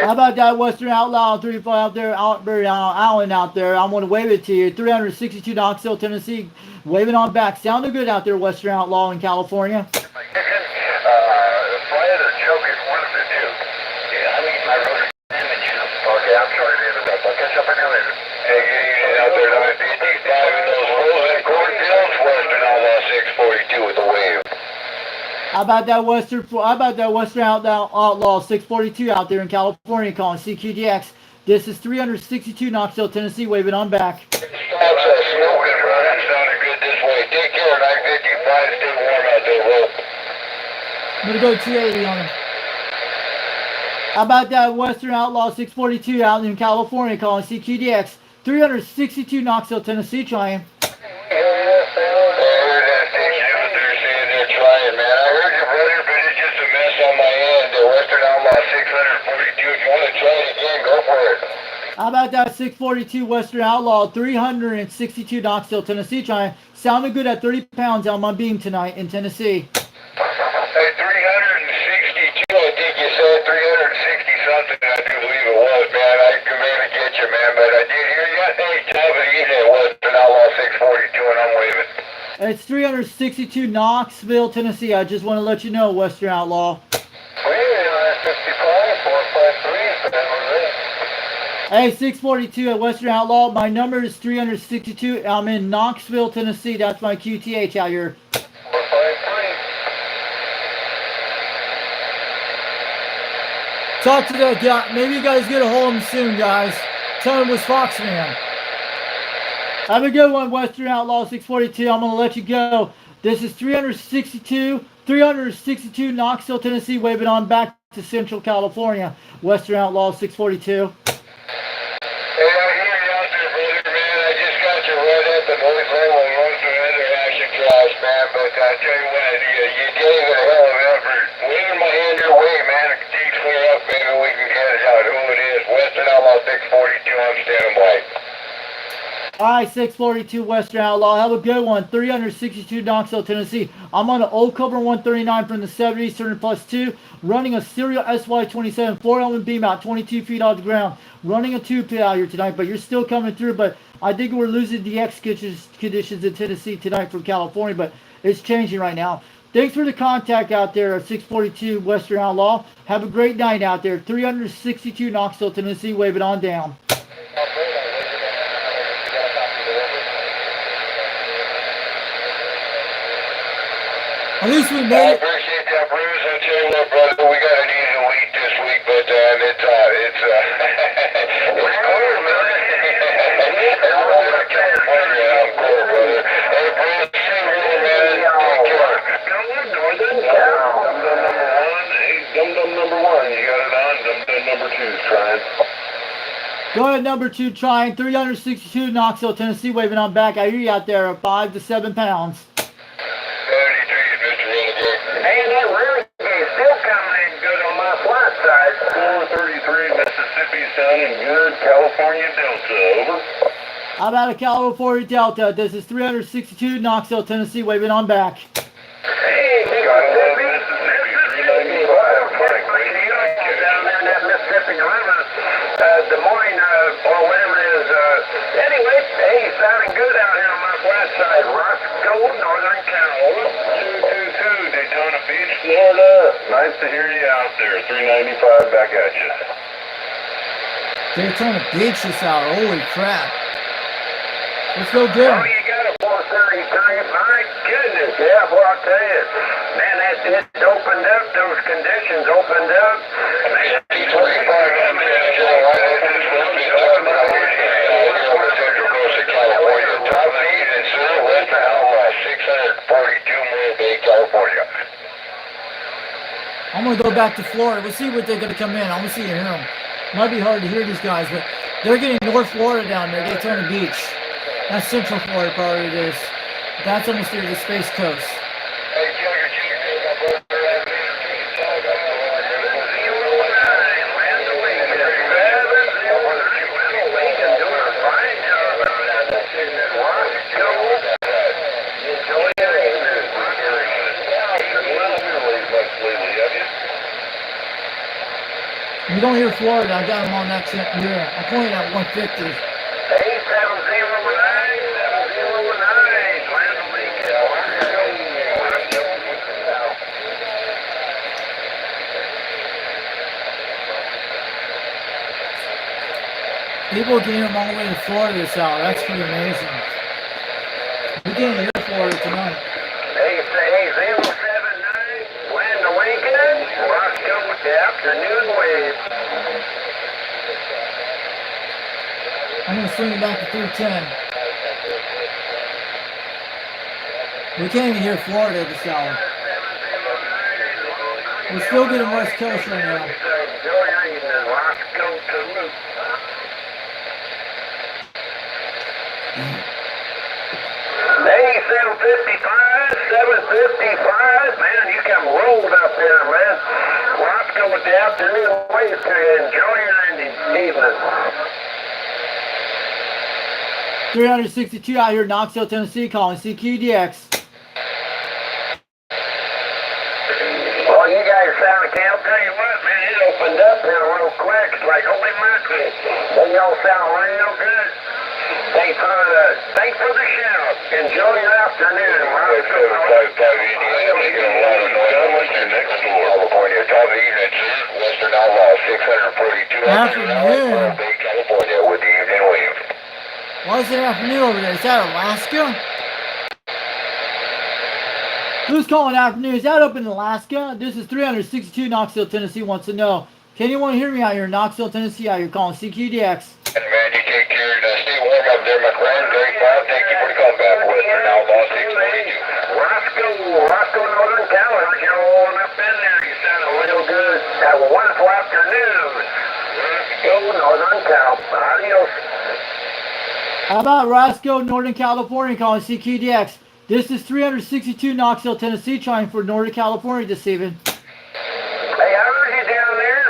How about that Western Outlaw 35 out there, Allen out there? I'm going to wave it to you. 362 Knoxville, Tennessee. Waving on back. Sounding good out there, Western Outlaw in California. Fly it or choke it, one of the two. Yeah, I need my rotor damage. Okay, I'm sorry to interrupt. I'll catch up with you later. Hey, get easy out there, 955 in those frozen cornfields. Western Outlaw 642 with the wave. How about that Western Outlaw 642 out there in California calling CQDX. This is 362 Knoxville, Tennessee, waving on back. Stop that smoking, right? Sounded good this way. Take care, 955. Stay warm out there, bro. I'm going to go 280 on him. How about that Western Outlaw 642 out in California calling CQDX. 362 Knoxville, Tennessee, trying. How about that 642 Western Outlaw 362 Knoxville, Tennessee trying? Sounded good at 30 pounds on my beam tonight in Tennessee. Hey, 362, I think you said 360 something, I do believe it was, man. I can maybe get you, man, but I did hear you. Hey, top of the evening, Western Outlaw 642, and I'm waving. It's 362 Knoxville, Tennessee. I just want to let you know, Western Outlaw. Wait, 55, 453, Hey, 642 at Western Outlaw. My number is 362. I'm in Knoxville, Tennessee. That's my QTH out here. 453. Talk to the guy. Maybe you guys get a hold of him soon, guys. Tell him it was Foxman. Have a good one, Western Outlaw 642. I'm going to let you go. This is 362 Knoxville, Tennessee, waving on back to Central California. Western Outlaw 642. Hey, I hear you out there, brother, man. I just got you right at the noise level and run through another action class, man. But I tell you what, you gave it a hell of an effort. Waving my hand your way, man. If things clear up, maybe we can get it out who it is. Western Outlaw 642, I'm standing by. All right, 642 Western Outlaw. Have a good one. 362 Knoxville, Tennessee. I'm on an old Cobra 139 from the 70s, turning +2, running a serial SY27, floor element beam out 22 feet off the ground, running a 2-pit out here tonight, but you're still coming through. But I think we're losing the X conditions in Tennessee tonight from California, but it's changing right now. Thanks for the contact out there at 642 Western Outlaw. Have a great night out there. 362 Knoxville, Tennessee. Wave it on down. At least we I made it. appreciate that, Bruce. I tell you what, brother, we got an easy week this week, but it's it's cold, man. I'm over in California, I'm cold, brother. Hey, Bruce, see you later, man. Take care. Going Northern Cal. Dum-dum number one. Hey, dum-dum number one. You got it on. Dum-dum number two, trying. Go ahead, number 2, trying 362 Knoxville, Tennessee. Waving on back. I hear you out there. 5 to 7 pounds. And that really is still coming in good on my flat side. 433 Mississippi sounding good. California Delta, over. How about a California Delta? This is 362 Knoxville, Tennessee. Waving on back. Hey, Mississippi. Mississippi. Well, I don't care if you know down there in that Mississippi River, Des Moines, or whatever it is. Anyway, hey, sounding good out here on my flat side. Roscoe, Northern Cal. 222 Daytona Beach, Florida. Nice to hear you out there. 395 back at you. Daytona Beach this hour. Holy crap. Let's go get Oh, him. you got a 433. My goodness. Yeah, well, I'll tell you. Man, it opened up. Those conditions opened up. Man, I'm going to go back to Florida. We'll see what they're going to come in. I'm going to see you hear them. Might be hard to hear these guys, but they're getting North Florida down there, Daytona Beach. That's Central Florida, probably it is. That's almost near the Space Coast. You don't hear Florida, I got them on that here. I'm pointing at 150. 7019. People can hear them all the way to Florida this hour. That's pretty amazing. We can't hear Florida tonight. Hey, 079, Land Awakening, Roscoe with the afternoon wave. I'm going to swing it back to 310. We can't even hear Florida this hour. We're still getting West Coast right now. Hey, 755, man, you come rolled up there, man. Roscoe with the afternoon wave to enjoy your evening. 362 out here in Knoxville, Tennessee, calling CQDX. Well, you guys sound, I'll tell you what, man, it opened up here real quick. It's like, holy mackerel. They all sound real good. Thanks for the shout. Enjoy your afternoon. California, top evening, Western Outlaw, 642. Afternoon. Bay, California, with the evening wave. Why is it afternoon over there? Is that Alaska? Who's calling afternoon? Is that up in Alaska? This is 362 Knoxville, Tennessee wants to know. Can anyone hear me out here in Knoxville, Tennessee out here calling CQDX? And man, you take care and stay warm up there, my friend. Great job. Thank you for the comeback, Western Outlaw 642. Roscoe, Northern Cal, you're rolling up in there. You sound real good. Have a wonderful afternoon. Roscoe, Northern Cal. Adios. How about Roscoe, Northern California calling CQDX? This is 362 Knoxville, Tennessee, trying for Northern California this evening. Hey, I heard you down there.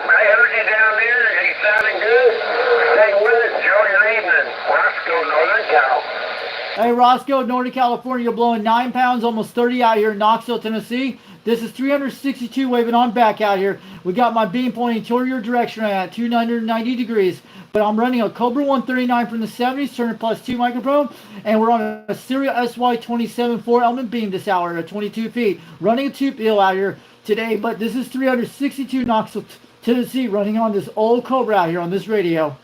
You sounding good. Hey, Willis, enjoy your evening. Roscoe, Northern Cal. Hey, Roscoe, Northern California, you're blowing 9 pounds, almost 30 out here in Knoxville, Tennessee. This is 362 waving on back out here. We got my beam pointing toward your direction right at 290 degrees. But I'm running a Cobra 139 from the 70s, turning +2 microprobe, and we're on a Serial SY27 4-element beam this hour at 22 feet. Running a tube hill out here today, but this is 362 Knoxville, Tennessee, running on this old Cobra out here on this radio.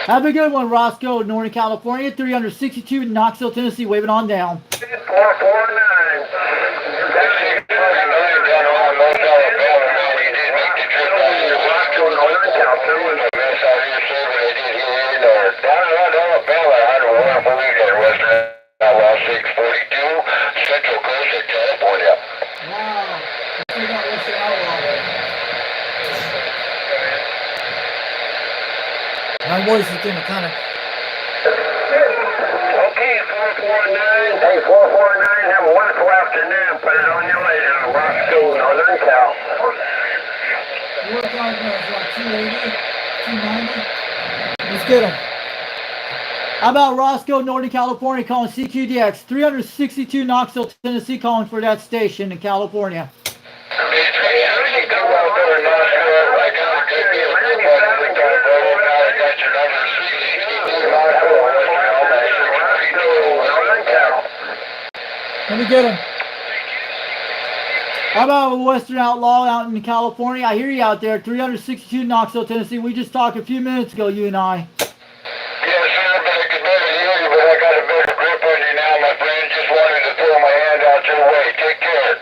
Have a good one, Roscoe, Northern California, 362 Knoxville, Tennessee, waving on down. 449. Roscoe, Northern Cal. Outlaw 642, Central Coast of California. Wow. I got Western Outlaw. My voice is gonna kind of. Okay, 449. Hey, 449, have a wonderful afternoon. Put it on your radar. Roscoe, Northern Cal. What time is like 280, 290? Let's get him. How about Roscoe, Northern California, calling CQDX, 362 Knoxville, Tennessee, calling for that station in California. Let me get him. How about Western Outlaw out in California? I hear you out there, 362 Knoxville, Tennessee. We just talked a few minutes ago, you and I. Yes, sir, but I could better hear you, but I got a better grip on you now, my friend. Just wanted to throw my hand out your way. Take care.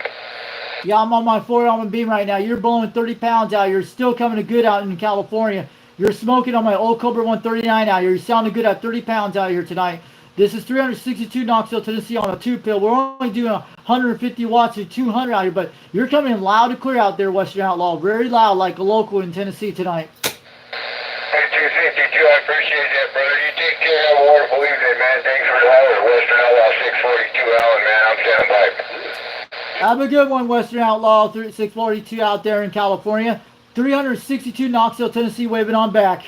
Yeah, I'm on my 4-element beam right now. You're blowing 30 pounds out. You're still coming to good out in California. You're smoking on my old Cobra 139 out here. You're sounding good at 30 pounds out here tonight. This is 362 Knoxville, Tennessee on a 2-pill. We're only doing 150 watts to 200 out here, but you're coming in loud and clear out there, Western Outlaw. Very loud, like a local in Tennessee tonight. Hey, 252, I appreciate that, brother. You take care. Have a wonderful evening, man. Thanks for the holler. Western Outlaw 642 Allen, man. I'm standing by. Have a good one, Western Outlaw 642 out there in California. 362 Knoxville, Tennessee, waving on back.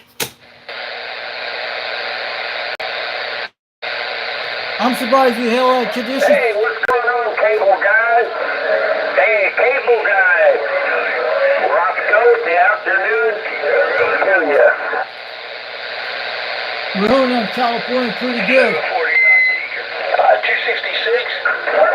I'm surprised we held conditions. Hey, what's going on, cable guys? Hey, cable guys. Roscoe, the afternoon to you. We're holding on California pretty good. 266.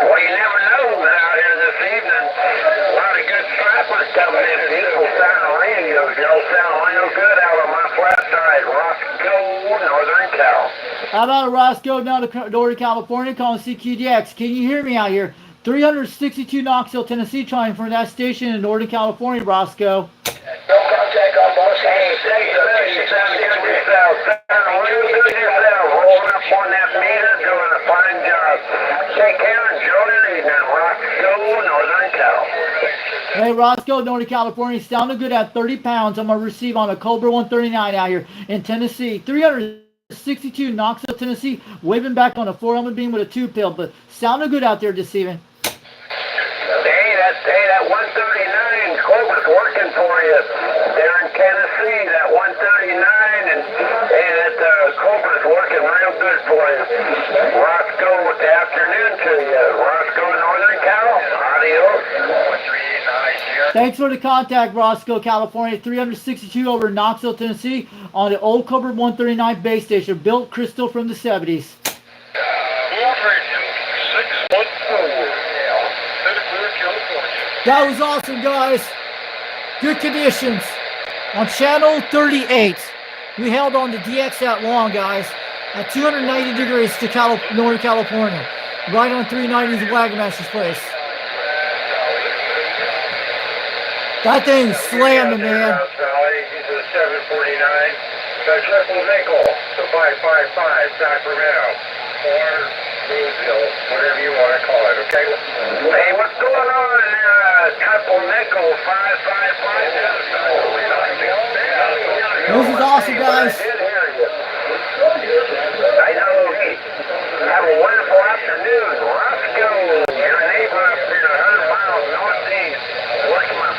Well, you never know out here this evening. A lot of good strappers coming in. Beautiful sound radios. Y'all sound real good out on my flat side. Roscoe, Northern Cal. How about Roscoe down to Northern California calling CQDX? Can you hear me out here? 362 Knoxville, Tennessee, trying for that station in Northern California, Roscoe. No contact on boss. Hey, rolling up on that meter, doing a fine job. Take care, enjoy your evening. Roscoe, Northern Cal. Hey, Roscoe, Northern California, sounding good at 30 pounds. I'm going to receive on a Cobra 139 out here in Tennessee. 362 Knoxville, Tennessee, waving back on a 4-element beam with a 2-pill, but sounding good out there this evening. Hey, that 139 Cobra's working for you there in Tennessee. That 139 and that Cobra's working real good for you. Roscoe, good afternoon to you. Roscoe, Northern Cal. Adios. Thanks for the contact, Roscoe, California. 362 over Knoxville, Tennessee, on the old Cobra 139 base station, built crystal from the 70s. That was awesome, guys. Good conditions. On channel 38, we held on to DX that long, guys, at 290 degrees to Northern California, right on 390's Wagon Master's place. That thing's slamming, man. He's a 749. The triple nickel, the 555 Sacramento, or Louisville, whatever you want to call it, okay? Hey, what's going on in there? Triple nickel, 555. This is awesome, guys. I know. Have a wonderful afternoon. Roscoe, your neighbor up here, 100 miles northeast. Working my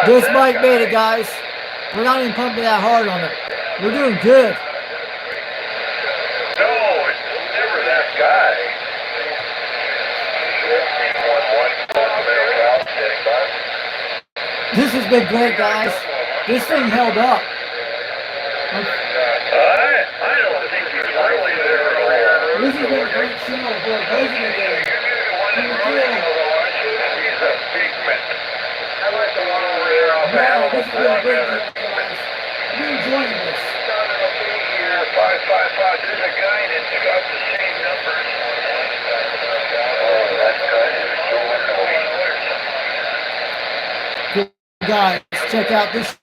This bike made it, guys. We're not even pumping that hard on it. We're doing good. No, it's never that guy. This has been great, guys. This thing held up. I don't think he's really there. This has been a great show for a President Day. He's a big man. I like the one over there off Wow, this has been a great day, guys. You're enjoying this. 555. There's a guy that's got the same numbers. Oh, that's good. Guys, check out this.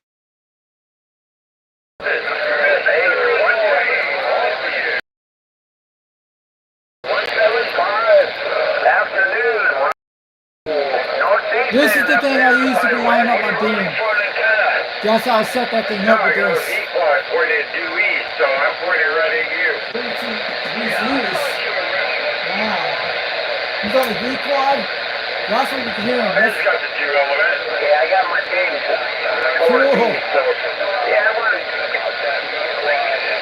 This is the thing I use to line up my beam. That's how I set that thing up with this. I pointed due east, so I'm pointing right at you. He's loose. Wow. He's on the V quad. That's what you can hear him. I just got the 2 element. Yeah, I got my things. Cool. Yeah, I want to.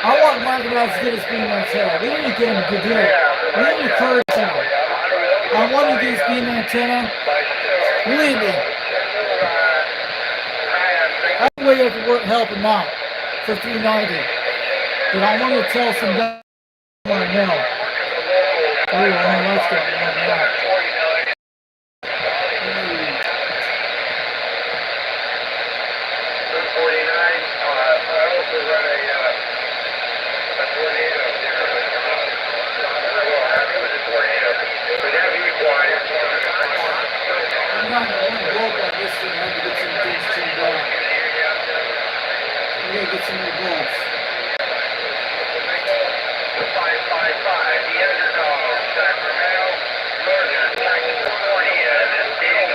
I want Michael Rouse to get his beam antenna. We need to get him a good deal. We need to encourage him. I want to get his beam antenna. Believe me. That's the way I can help him out for $390. But I want to tell some guys right now. Oh, I know that's going right now. I'm not going to go up on this thing. I have to get some things tuned up. I gotta get some new bolts.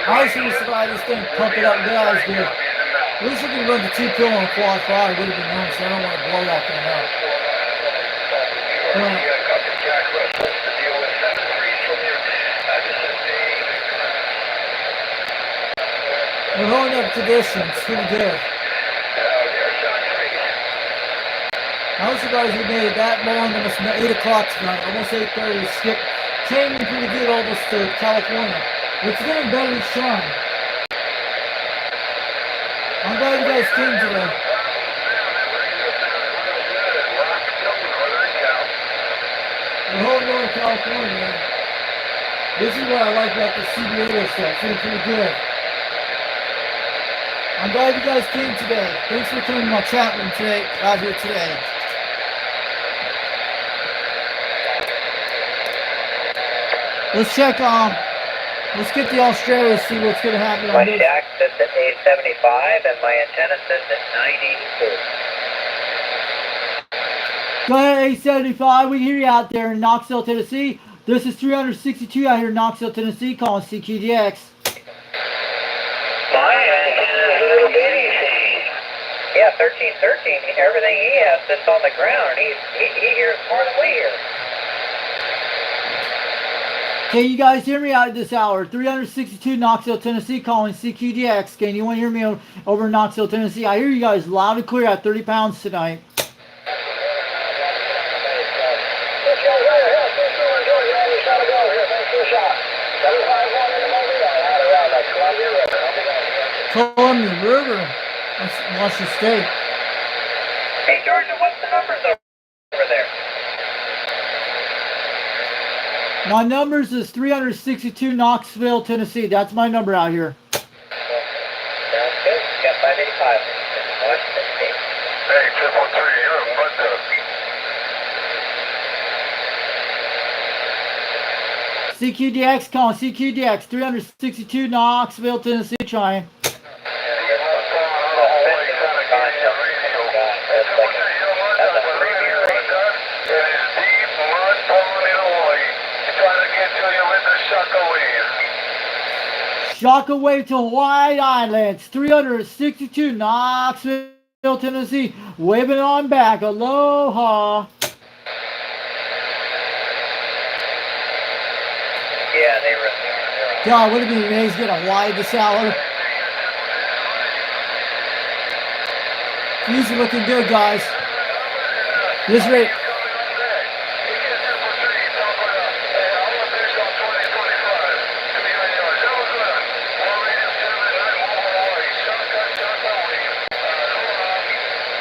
I just need to buy this thing, pump it up, guys, dude. At least we can run the 2 pill on quad 5. Would have been nice. I don't want to blow that thing up. We're holding up to distance. Pretty good. I was surprised we made it that long, almost 8 o'clock tonight, almost 8:30. Skip came in pretty good almost to California. It's getting better each time. I'm glad you guys came today. We're holding on to California, man. This is what I like about the CB8 stuff. It's pretty good. I'm glad you guys came today. Thanks for coming to my chat room today, out here today. Let's check let's get the Australia, see what's going to happen on My this. shack sits at 875 and my antenna sits at 92. Go ahead, 875. We hear you out there in Knoxville, Tennessee. This is 362 out here in Knoxville, Tennessee, calling CQDX. My antenna is a little bitty. Yeah, 1313. Everything he has sits on the ground. He hears more than we hear. Can you guys hear me out at this hour? 362 Knoxville, Tennessee, calling CQDX. Can you want to hear me over in Knoxville, Tennessee? I hear you guys loud and clear at 30 pounds tonight. Columbia River. That's Washington State. Hey, Georgia, what's the numbers over there? My numbers is 362 Knoxville, Tennessee. That's my number out here. Sounds good. Got 585. Washington State. Hey, 313, you're a mud duck. CQDX, calling CQDX, 362 Knoxville, Tennessee, trying. Shockaway to White Islands, 362 Knoxville, Tennessee, waving on back. Aloha. Yeah, they were. God, would it be amazing to get a Hawaii this hour? These are looking good, guys. This rate.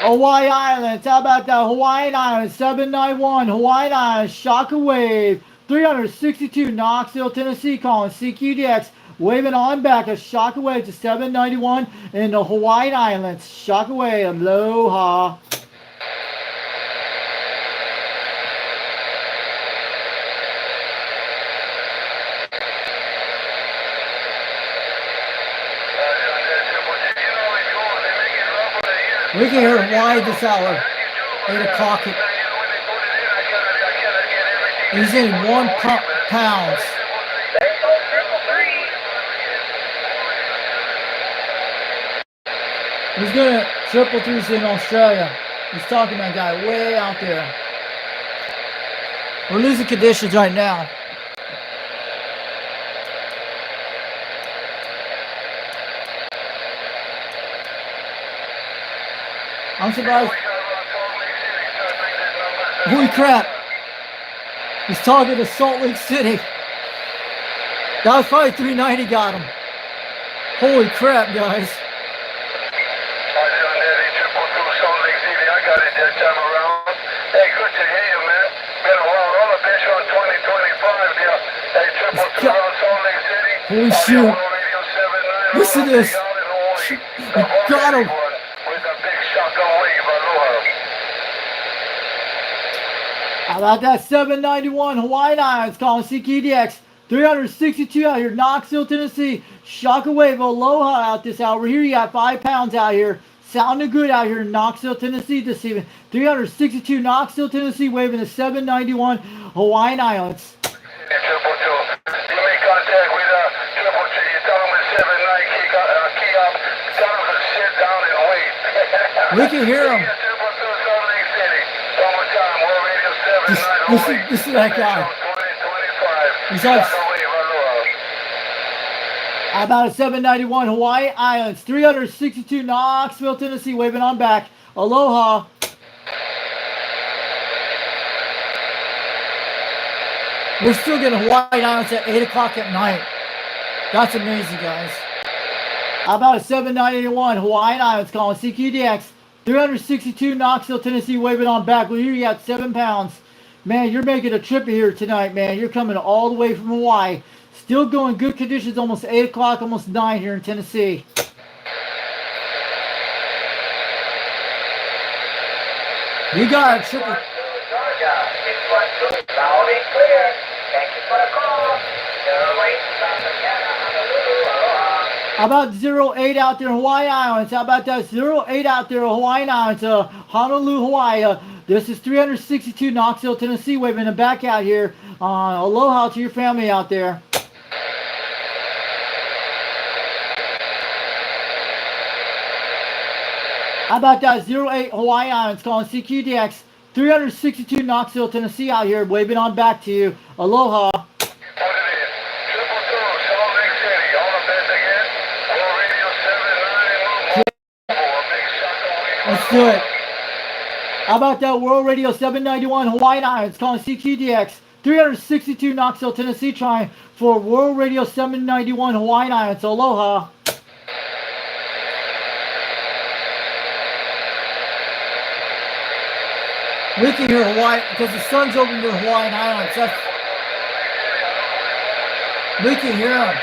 Hawaii Islands. How about that? Hawaiian Islands, 791. Hawaiian Islands, Shockawave. 362, Knoxville, Tennessee, calling CQDX. Waving on back a Shockawave to 791 in the Hawaiian Islands. Shockawave, aloha. We can hear Hawaii this hour. 8 o'clock. He's in 1 pounds. He's gonna triple threes in Australia. He's talking to that guy way out there. We're losing conditions right now. I'm surprised. Holy crap. He's talking to Salt Lake City. That was probably 390 got him. Holy crap, guys. Holy shoot. Listen to this. Got him. How about that? 791 Hawaiian Islands calling CQDX. 362 out here, Knoxville, Tennessee. Shockawave, aloha out this hour. We're here. You got 5 pounds out here. Sounding good out here in Knoxville, Tennessee this evening. 362 Knoxville, Tennessee, waving the 791 Hawaiian Islands. You make contact with Triple T. You tell them it's 79 key up. Tell them to sit down and wait. We can hear him. Listen to that guy. He's on. How about a 791 Hawaii Islands, 362 Knoxville, Tennessee, waving on back. Aloha. We're still getting Hawaii Islands at 8 o'clock at night. That's amazing, guys. How about a 791 Hawaiian Islands calling CQDX, 362 Knoxville, Tennessee, waving on back. Well, here you got 7 pounds. Man, you're making a trip here tonight, man. You're coming all the way from Hawaii. Still going good conditions, almost 8 o'clock, almost 9 here in Tennessee. You got a triple. How about 08 out there in Hawaii Islands? How about that 08 out there in Hawaiian Islands, Honolulu, Hawaii? This is 362 Knoxville, Tennessee, waving them back out here. Aloha to your family out there. How about that 08 Hawaii Islands calling CQDX, 362 Knoxville, Tennessee out here, waving on back to you. Aloha. Let's do it. How about that World Radio 791 Hawaiian Islands calling CQDX, 362 Knoxville, Tennessee, trying for World Radio 791 Hawaiian Islands. Aloha. We can hear Hawaii because the sun's over near Hawaiian Islands. We can hear them.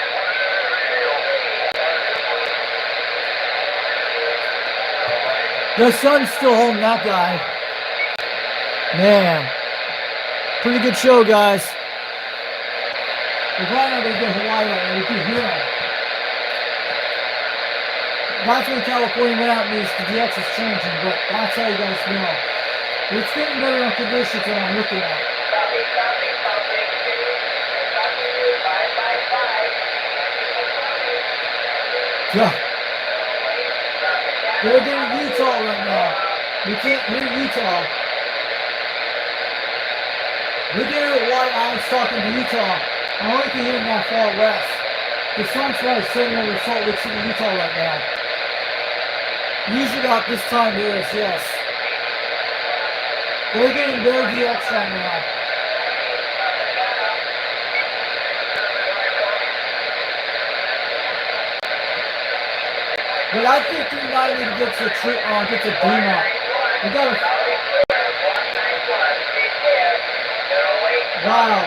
The sun's still holding that guy. Man. Pretty good show, guys. We're probably not going to get Hawaii right now. We can hear them. That's when California went out and the DX is changing, but that's how you guys know. It's getting better on conditions than I'm looking at. Yeah. They're getting Utah right now. We can't hear Utah. We can hear Hawaii Islands talking to Utah. I only can hear them that far west. The sun's right sitting over Salt Lake City, Utah right now. Usually about this time it is, yes. They're getting their DX right now. But I think 390 gets a Dima. We gotta. Wow.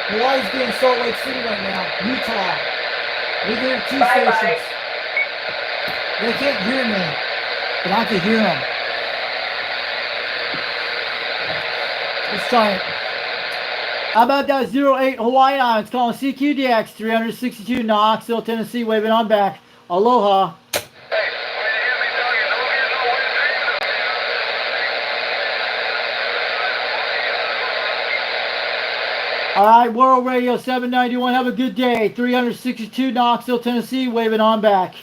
Hawaii's getting Salt Lake City right now. Utah. We're getting 2 stations. They can't hear me, but I can hear them. Let's try it. How about that 08 Hawaiian Islands calling CQDX 362 Knoxville, Tennessee, waving on back. Aloha. All right, World Radio 791, have a good day. 362 Knoxville, Tennessee, waving on back.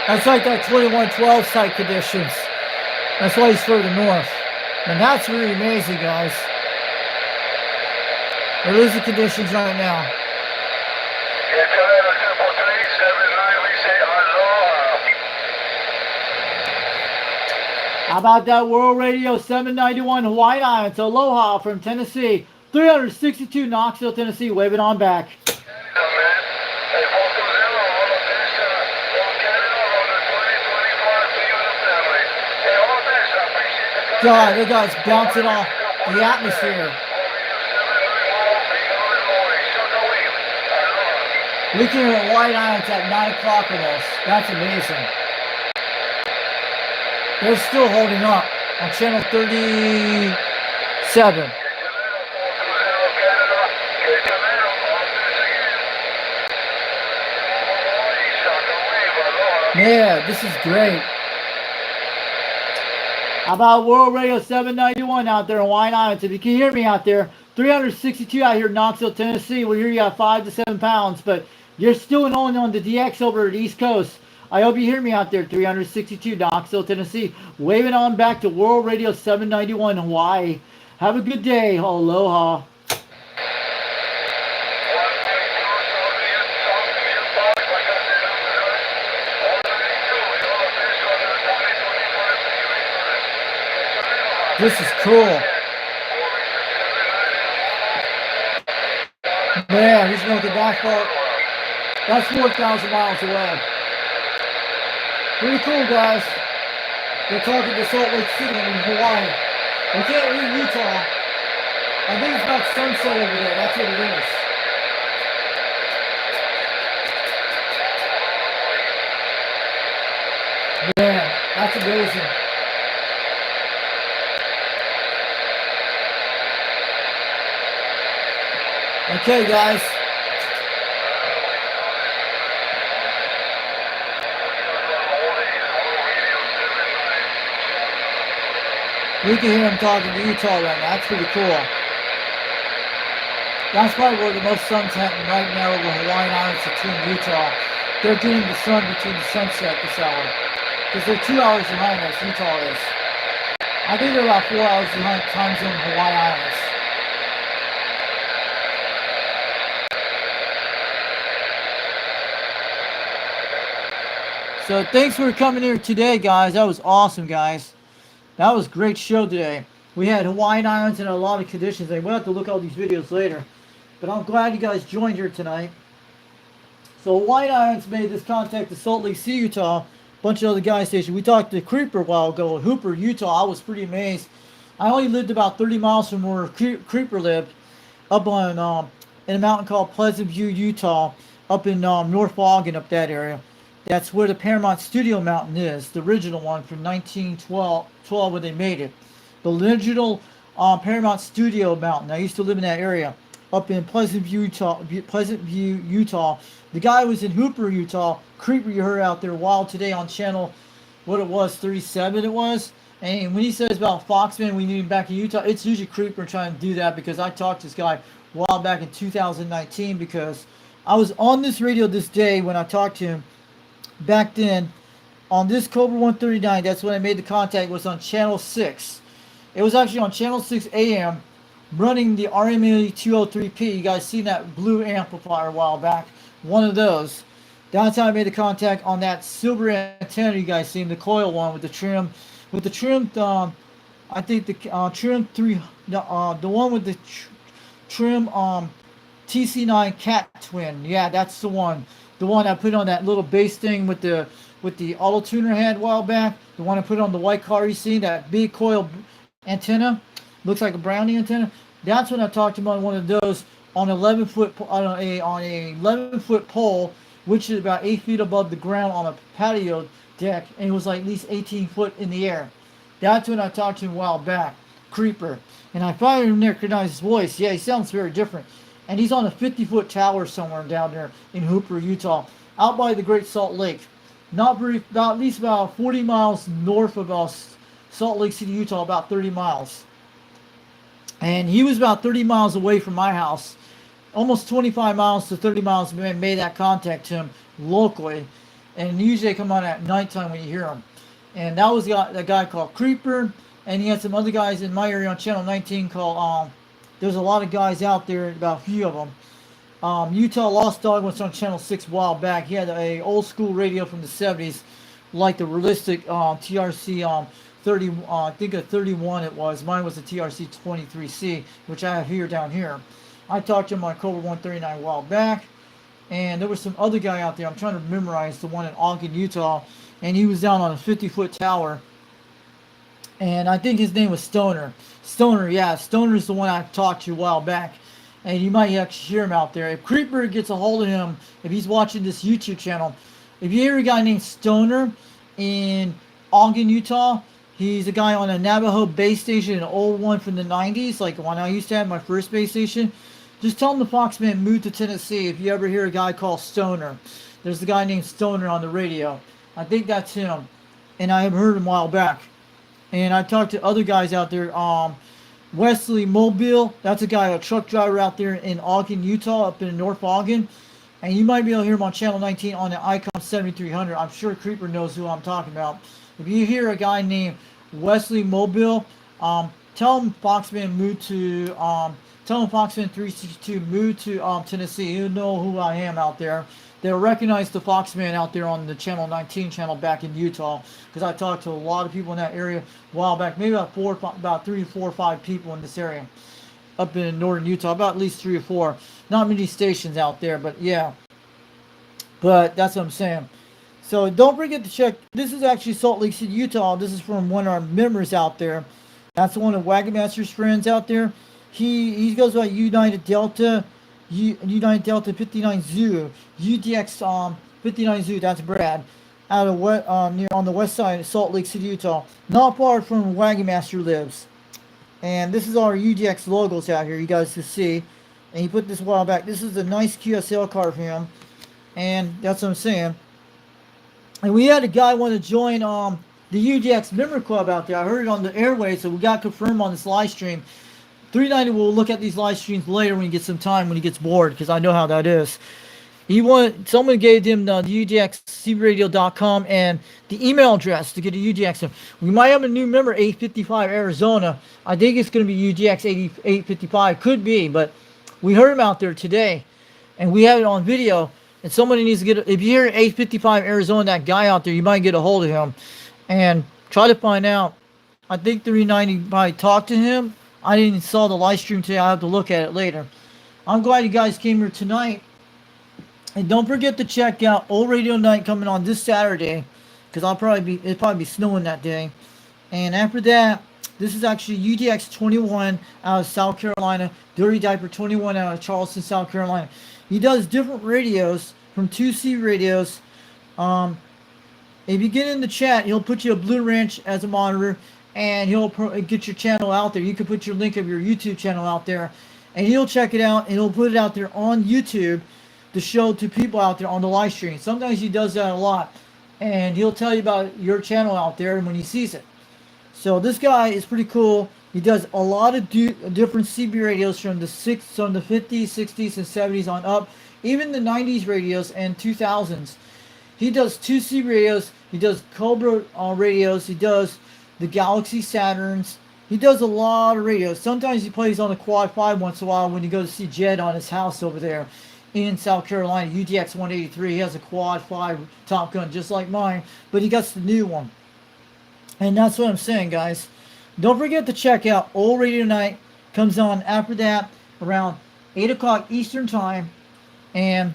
That's like that 2112 site conditions. That's why he's further north. And that's really amazing, guys. They're losing conditions right now. How about that World Radio 791 Hawaiian Islands, Aloha from Tennessee. 362 Knoxville, Tennessee, waving on back. God, that guy's bouncing off the atmosphere. We can hear Hawaiian Islands at 9 o'clock with us. That's amazing. They're still holding up on channel 37. Yeah, this is great. How about World Radio 791 out there in Hawaiian Islands? If you can hear me out there, 362 out here in Knoxville, Tennessee. We hear you at 5 to 7 pounds, but you're still only on the DX over at the East Coast. I hope you hear me out there, 362 Knoxville, Tennessee. Waving on back to World Radio 791 Hawaii. Have a good day. Aloha. This is cool. Man, he's making that far. That's 4,000 miles away. Pretty cool, guys. We're talking to Salt Lake City in Hawaii. We can't hear Utah. I think it's about sunset over there. That's what it is. Man, that's amazing. Okay, guys. We can hear him talking to Utah right now. That's pretty cool. That's probably where the most sun's happening right now over Hawaiian Islands between Utah. They're getting the sun between the sunset this hour. Because they're 2 hours behind us, Utah is. I think they're about 4 hours behind time zone Hawaiian Islands. So thanks for coming here today, guys. That was awesome, guys. That was a great show today. We had Hawaiian Islands in a lot of conditions. We'll have to look at all these videos later. But I'm glad you guys joined here tonight. So Hawaiian Islands made this contact to Salt Lake City, Utah. A bunch of other gas stations. We talked to Creeper a while ago, Hooper, Utah. I was pretty amazed. I only lived about 30 miles from where Creeper lived, up on in a mountain called Pleasant View, Utah, up in North Ogden, up that area. That's where the Paramount Studio Mountain is, the original one from 1912 when they made it. The original Paramount Studio Mountain. I used to live in that area, up in Pleasant View, Utah. The guy was in Hooper, Utah. Creeper, you heard out there wild today on channel, what it was, 37 it was. And when he says about Foxman, we need him back in Utah, it's usually Creeper trying to do that, because I talked to this guy a while back in 2019, because I was on this radio this day when I talked to him. Back then, on this Cobra 139, that's when I made the contact, was on channel 6. It was actually on channel 6 AM, running the RMA 203P. You guys seen that blue amplifier a while back? One of those. That's how I made the contact on that silver antenna you guys seen, the coil one with the trim, I think the trim the one with the trim TC9 Cat Twin. Yeah, that's the one. The one I put on that little bass thing with the auto tuner had a while back. The one I put on the white car you see, that big coil antenna, looks like a brownie antenna. That's when I talked about one of those on 11-foot on a 11-foot pole, which is about 8 feet above the ground on a patio deck, and it was like at least 18 foot in the air. That's when I talked to him a while back, Creeper. And I finally recognized his voice. Yeah, he sounds very different. And he's on a 50-foot tower somewhere down there in Hooper, Utah, out by the Great Salt Lake. Not very, about at least about 40 miles north of Salt Lake City, Utah, about 30 miles. And he was about 30 miles away from my house. Almost 25 miles to 30 miles, made that contact to him locally. And usually they come on at nighttime when you hear them. And that was the guy called Creeper. And he had some other guys in my area on Channel 19 called, there's a lot of guys out there, about a few of them. Utah Lost Dog was on Channel 6 a while back. He had a old school radio from the 70s, like the realistic TRC 30, I think a 31 it was. Mine was a TRC 23C, which I have here down here. I talked to him on Cobra 139 a while back. And there was some other guy out there. I'm trying to memorize the one in Ogden, Utah. And he was down on a 50-foot tower. And I think his name was Stoner. Stoner, yeah. Stoner's the one I talked to a while back. And you might actually hear him out there. If Creeper gets a hold of him, if he's watching this YouTube channel, if you hear a guy named Stoner in Ogden, Utah, he's a guy on a Navajo base station, an old one from the 90s, like the one I used to have, my first base station. Just tell him the Foxman moved to Tennessee if you ever hear a guy called Stoner. There's a guy named Stoner on the radio. I think that's him. And I have heard him a while back. And I talked to other guys out there. Wesley Mobile, that's a guy, a truck driver out there in Ogden, Utah, up in North Ogden. And you might be able to hear him on Channel 19 on the Icon 7300. I'm sure Creeper knows who I'm talking about. If you hear a guy named Wesley Mobile, tell him Foxman moved to... tell him Foxman 362 moved to Tennessee. He'll know who I am out there. They'll recognize the Foxman out there on the Channel 19 channel back in Utah, because I talked to a lot of people in that area a while back. Maybe about 3, 4, 5 people in this area up in northern Utah. About at least 3 or 4. Not many stations out there, but yeah. But that's what I'm saying. So don't forget to check. This is actually Salt Lake City, Utah. This is from one of our members out there. That's one of Wagon Master's friends out there. He goes by United Delta 59 Zoo, UDX 59 Zoo. That's Brad, out of near on the west side of Salt Lake City, Utah, not far from where Wagon Master lives. And this is our UDX logos out here, you guys can see. And he put this a while back. This is a nice QSL car for him, and that's what I'm saying. And we had a guy want to join the UDX member club out there. I heard it on the airways, so we got confirmed on this live stream. 390 will look at these live streams later when he gets some time, when he gets bored, because I know how that is. Someone gave him the UDXCBradio.com and the email address to get a UDX. We might have a new member, 855 Arizona. I think it's going to be UDX 855. Could be, but we heard him out there today, and we have it on video. And somebody needs to get, if you hear 855 Arizona, that guy out there, you might get a hold of him and try to find out. I think 390 probably talked to him. I didn't saw the live stream today. I'll have to look at it later. I'm glad you guys came here tonight. And don't forget to check out Old Radio Night coming on this Saturday, because it'll probably be snowing that day. And after that, this is actually UDX 21 out of South Carolina, Dirty Diaper 21 out of Charleston, South Carolina. He does different radios from 2C radios. If you get in the chat, he'll put you a Blue Ranch as a monitor, and he'll get your channel out there. You can put your link of your YouTube channel out there, and he'll check it out, and he'll put it out there on YouTube to show to people out there on the live stream. Sometimes he does that a lot, and he'll tell you about your channel out there when he sees it. So this guy is pretty cool. He does a lot of different CB radios from the 50s, 60s, and 70s on up, even the 90s radios and 2000s. He does 2C radios. He does Cobra radios. He does the Galaxy Saturns, He does a lot of radio. Sometimes he plays on the Quad 5 once in a while when you go to see Jed on his house over there in South Carolina, UDX 183. He has a Quad 5 Top Gun just like mine, but he got the new one. And that's what I'm saying, guys. Don't forget to check out Old Radio Night. Comes on after that around 8 o'clock Eastern Time. And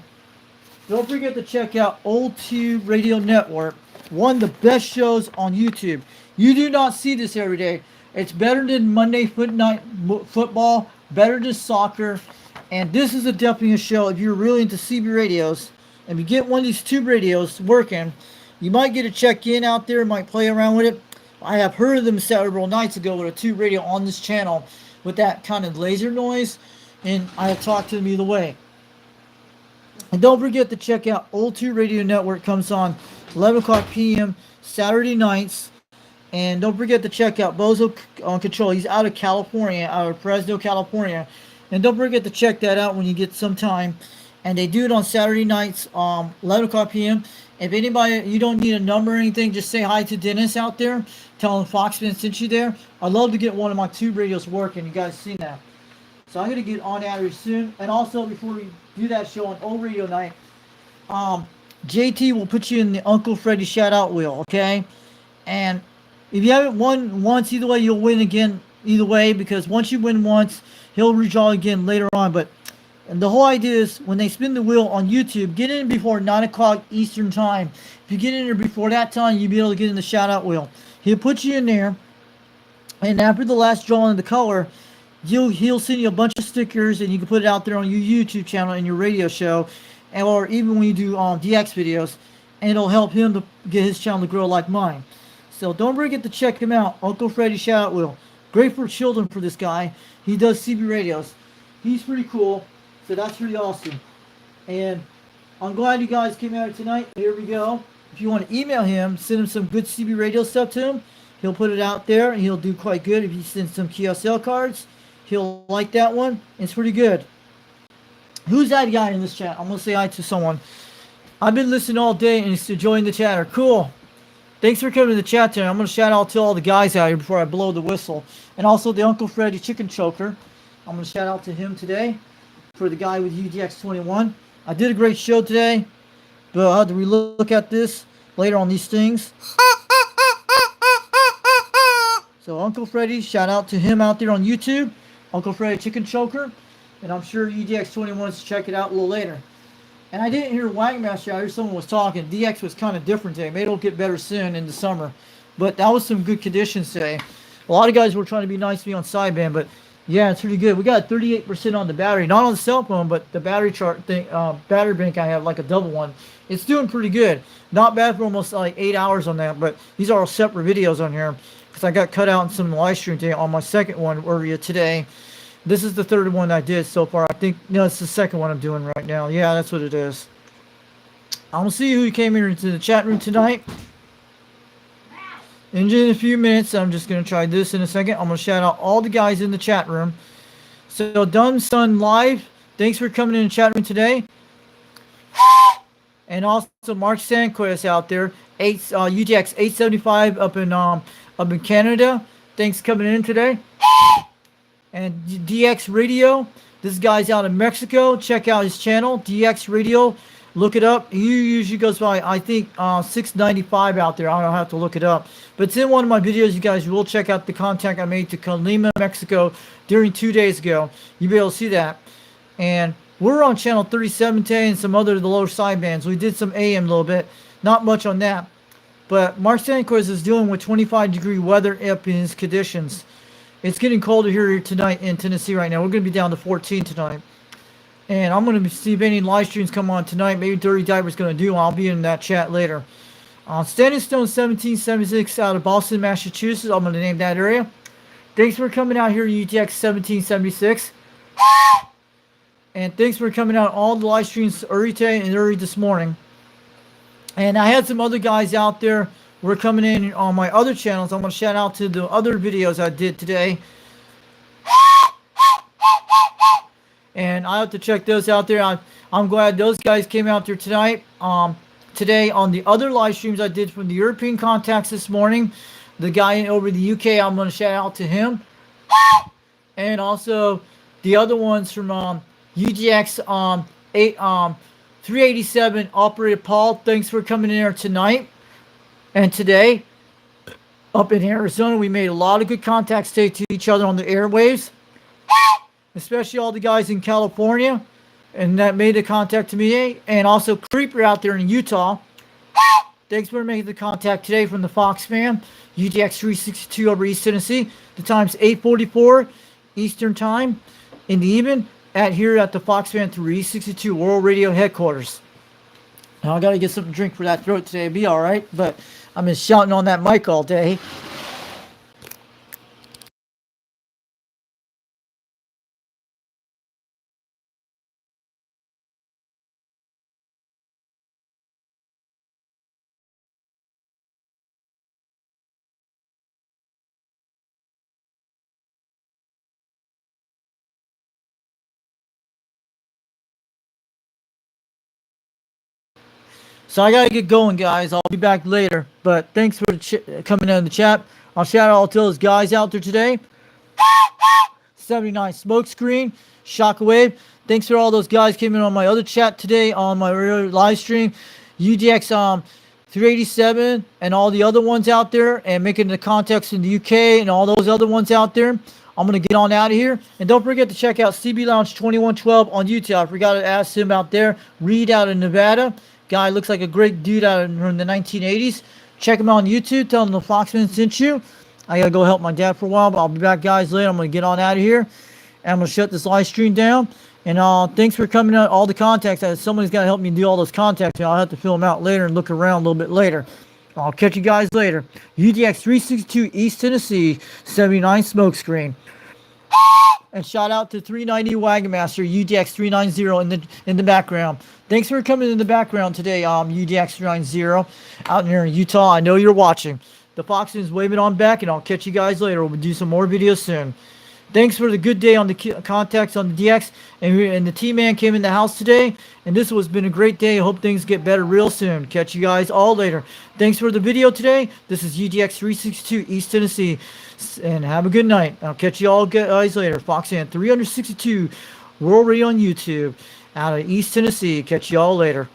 don't forget to check out Old Tube Radio Network. One of the best shows on YouTube. You do not see this every day. It's better than Monday Football, better than soccer. And this is definitely a show if you're really into CB radios. And you get one of these tube radios working, you might get a check in out there, might play around with it. I have heard of them several nights ago with a tube radio on this channel with that kind of laser noise. And I have talked to them either way. And don't forget to check out Old Tube Radio Network. Comes on 11 o'clock p.m. Saturday nights. And don't forget to check out Bozo on Control. He's out of California, out of Fresno, California. And don't forget to check that out when you get some time. And they do it on Saturday nights, 11 o'clock p.m. If anybody, you don't need a number or anything, just say hi to Dennis out there. Tell him Foxman sent you there. I'd love to get one of my tube radios working. You guys seen that. So I'm going to get on out here soon. And also, before we do that show on Old Radio Night, JT will put you in the Uncle Freddy shout-out wheel, okay? And if you haven't won once, either way, you'll win again either way, because once you win once, he'll redraw again later on. But and the whole idea is when they spin the wheel on YouTube, get in before 9 o'clock Eastern Time. If you get in there before that time, you'll be able to get in the shout-out wheel. He'll put you in there, and after the last drawing of the color, he'll send you a bunch of stickers, and you can put it out there on your YouTube channel and your radio show, and or even when you do DX videos, and it'll help him to get his channel to grow like mine. So don't forget to check him out, Uncle Freddy Shout Wheel. Great for children for this guy. He does CB radios. He's pretty cool, so that's pretty awesome. And I'm glad you guys came out tonight. Here we go. If you want to email him, send him some good CB radio stuff to him. He'll put it out there, and he'll do quite good. If you send some QSL cards, he'll like that one. It's pretty good. Who's that guy in this chat? I'm going to say hi to someone. I've been listening all day, and he's enjoying the chatter. Cool. Thanks for coming to the chat tonight. I'm going to shout out to all the guys out here before I blow the whistle. And also the Uncle Freddy Chicken Choker. I'm going to shout out to him today for the guy with UDX21. I did a great show today, but I'll have to relook at this later on these things. So Uncle Freddy, shout out to him out there on YouTube. Uncle Freddy Chicken Choker. And I'm sure UDX21 wants to check it out a little later. And I didn't hear Wagmaster. I heard someone was talking. DX was kind of different today. Maybe it'll get better soon in the summer. But that was some good conditions today. A lot of guys were trying to be nice to me on sideband, but yeah, it's pretty good. We got 38% on the battery. Not on the cell phone, but the battery chart thing, battery bank I have, like a double one. It's doing pretty good. Not bad for almost like 8 hours on that, but these are all separate videos on here. Because I got cut out in some live stream today on my second one earlier today. This is the third one I did so far. I think, no, it's the second one I'm doing right now. Yeah, that's what it is. I'm going to see who came here into the chat room tonight. In just a few minutes, I'm just going to try this in a second. I'm going to shout out all the guys in the chat room. So, Dumb Sun Live, thanks for coming in the chat room today. And also Mark Sanquist out there, UGX 875 up in Canada. Thanks for coming in today. And DX Radio, this guy's out in Mexico. Check out his channel, DX Radio. Look it up. He usually goes by, I think, 695 out there. I don't have to look it up. But it's in one of my videos. You guys will check out the contact I made to Colima, Mexico during 2 days ago. You'll be able to see that. And we're on channel 37 today and some other of the lower sidebands. We did some AM a little bit. Not much on that. But Mark Stanquist is dealing with 25-degree weather up in his conditions. It's getting colder here tonight in Tennessee right now. We're going to be down to 14 tonight. And I'm going to see if any live streams come on tonight. Maybe Dirty Diaper's going to do. I'll be in that chat later. Standing Stone 1776 out of Boston, Massachusetts. I'm going to name that area. Thanks for coming out here, UTX 1776. And thanks for coming out all the live streams early today and early this morning. And I had some other guys out there. We're coming in on my other channels. I'm going to shout out to the other videos I did today. And I have to check those out there. I'm glad those guys came out there tonight. Today on the other live streams I did from the European contacts this morning. The guy over the UK, I'm going to shout out to him. And also the other ones from UGX 387 Operator Paul. Thanks for coming in here tonight and today. Up in Arizona, we made a lot of good contacts today to each other on the airwaves, especially all the guys in California, and that made the contact to me. And also Creeper out there in Utah. Thanks for making the contact today from the Fox fan. UGX 362 over East Tennessee. The time's 8:44 Eastern Time in the evening here at the Fox fan 362 World Radio headquarters. Now I gotta get something to drink for that throat today. It'll be all right, but I've been shouting on that mic all day. So I gotta get going, guys. I'll be back later. But thanks for coming in the chat. I'll shout out to those guys out there today. 79 Smokescreen, Shockwave. Thanks for all those guys came in on my other chat today on my live stream. UGX 387 and all the other ones out there, and making the contacts in the UK and all those other ones out there. I'm going to get on out of here. And don't forget to check out CB Lounge 2112 on YouTube. I forgot to ask him out there. Reed out in Nevada. Guy looks like a great dude out in the 1980s. Check him out on YouTube. Tell him the Foxman sent you. I got to go help my dad for a while, but I'll be back, guys, later. I'm going to get on out of here. And I'm going to shut this live stream down. And thanks for coming out. All the contacts. Somebody's got to help me do all those contacts. I'll have to fill them out later and look around a little bit later. I'll catch you guys later. UGX 362 East Tennessee, 79 Smokescreen. And shout out to 390 Wagon Master, UGX 390 in the background. Thanks for coming in the background today, UGX 390 out here in Utah. I know you're watching. The Foxman's waving on back, and I'll catch you guys later. We'll do some more videos soon. Thanks for the good day on the contacts on the DX. And the T-Man came in the house today. And this has been a great day. I hope things get better real soon. Catch you guys all later. Thanks for the video today. This is UGX 362 East Tennessee. And have a good night. I'll catch you all guys later. Foxman 362 World Radio on YouTube out of East Tennessee. Catch you all later.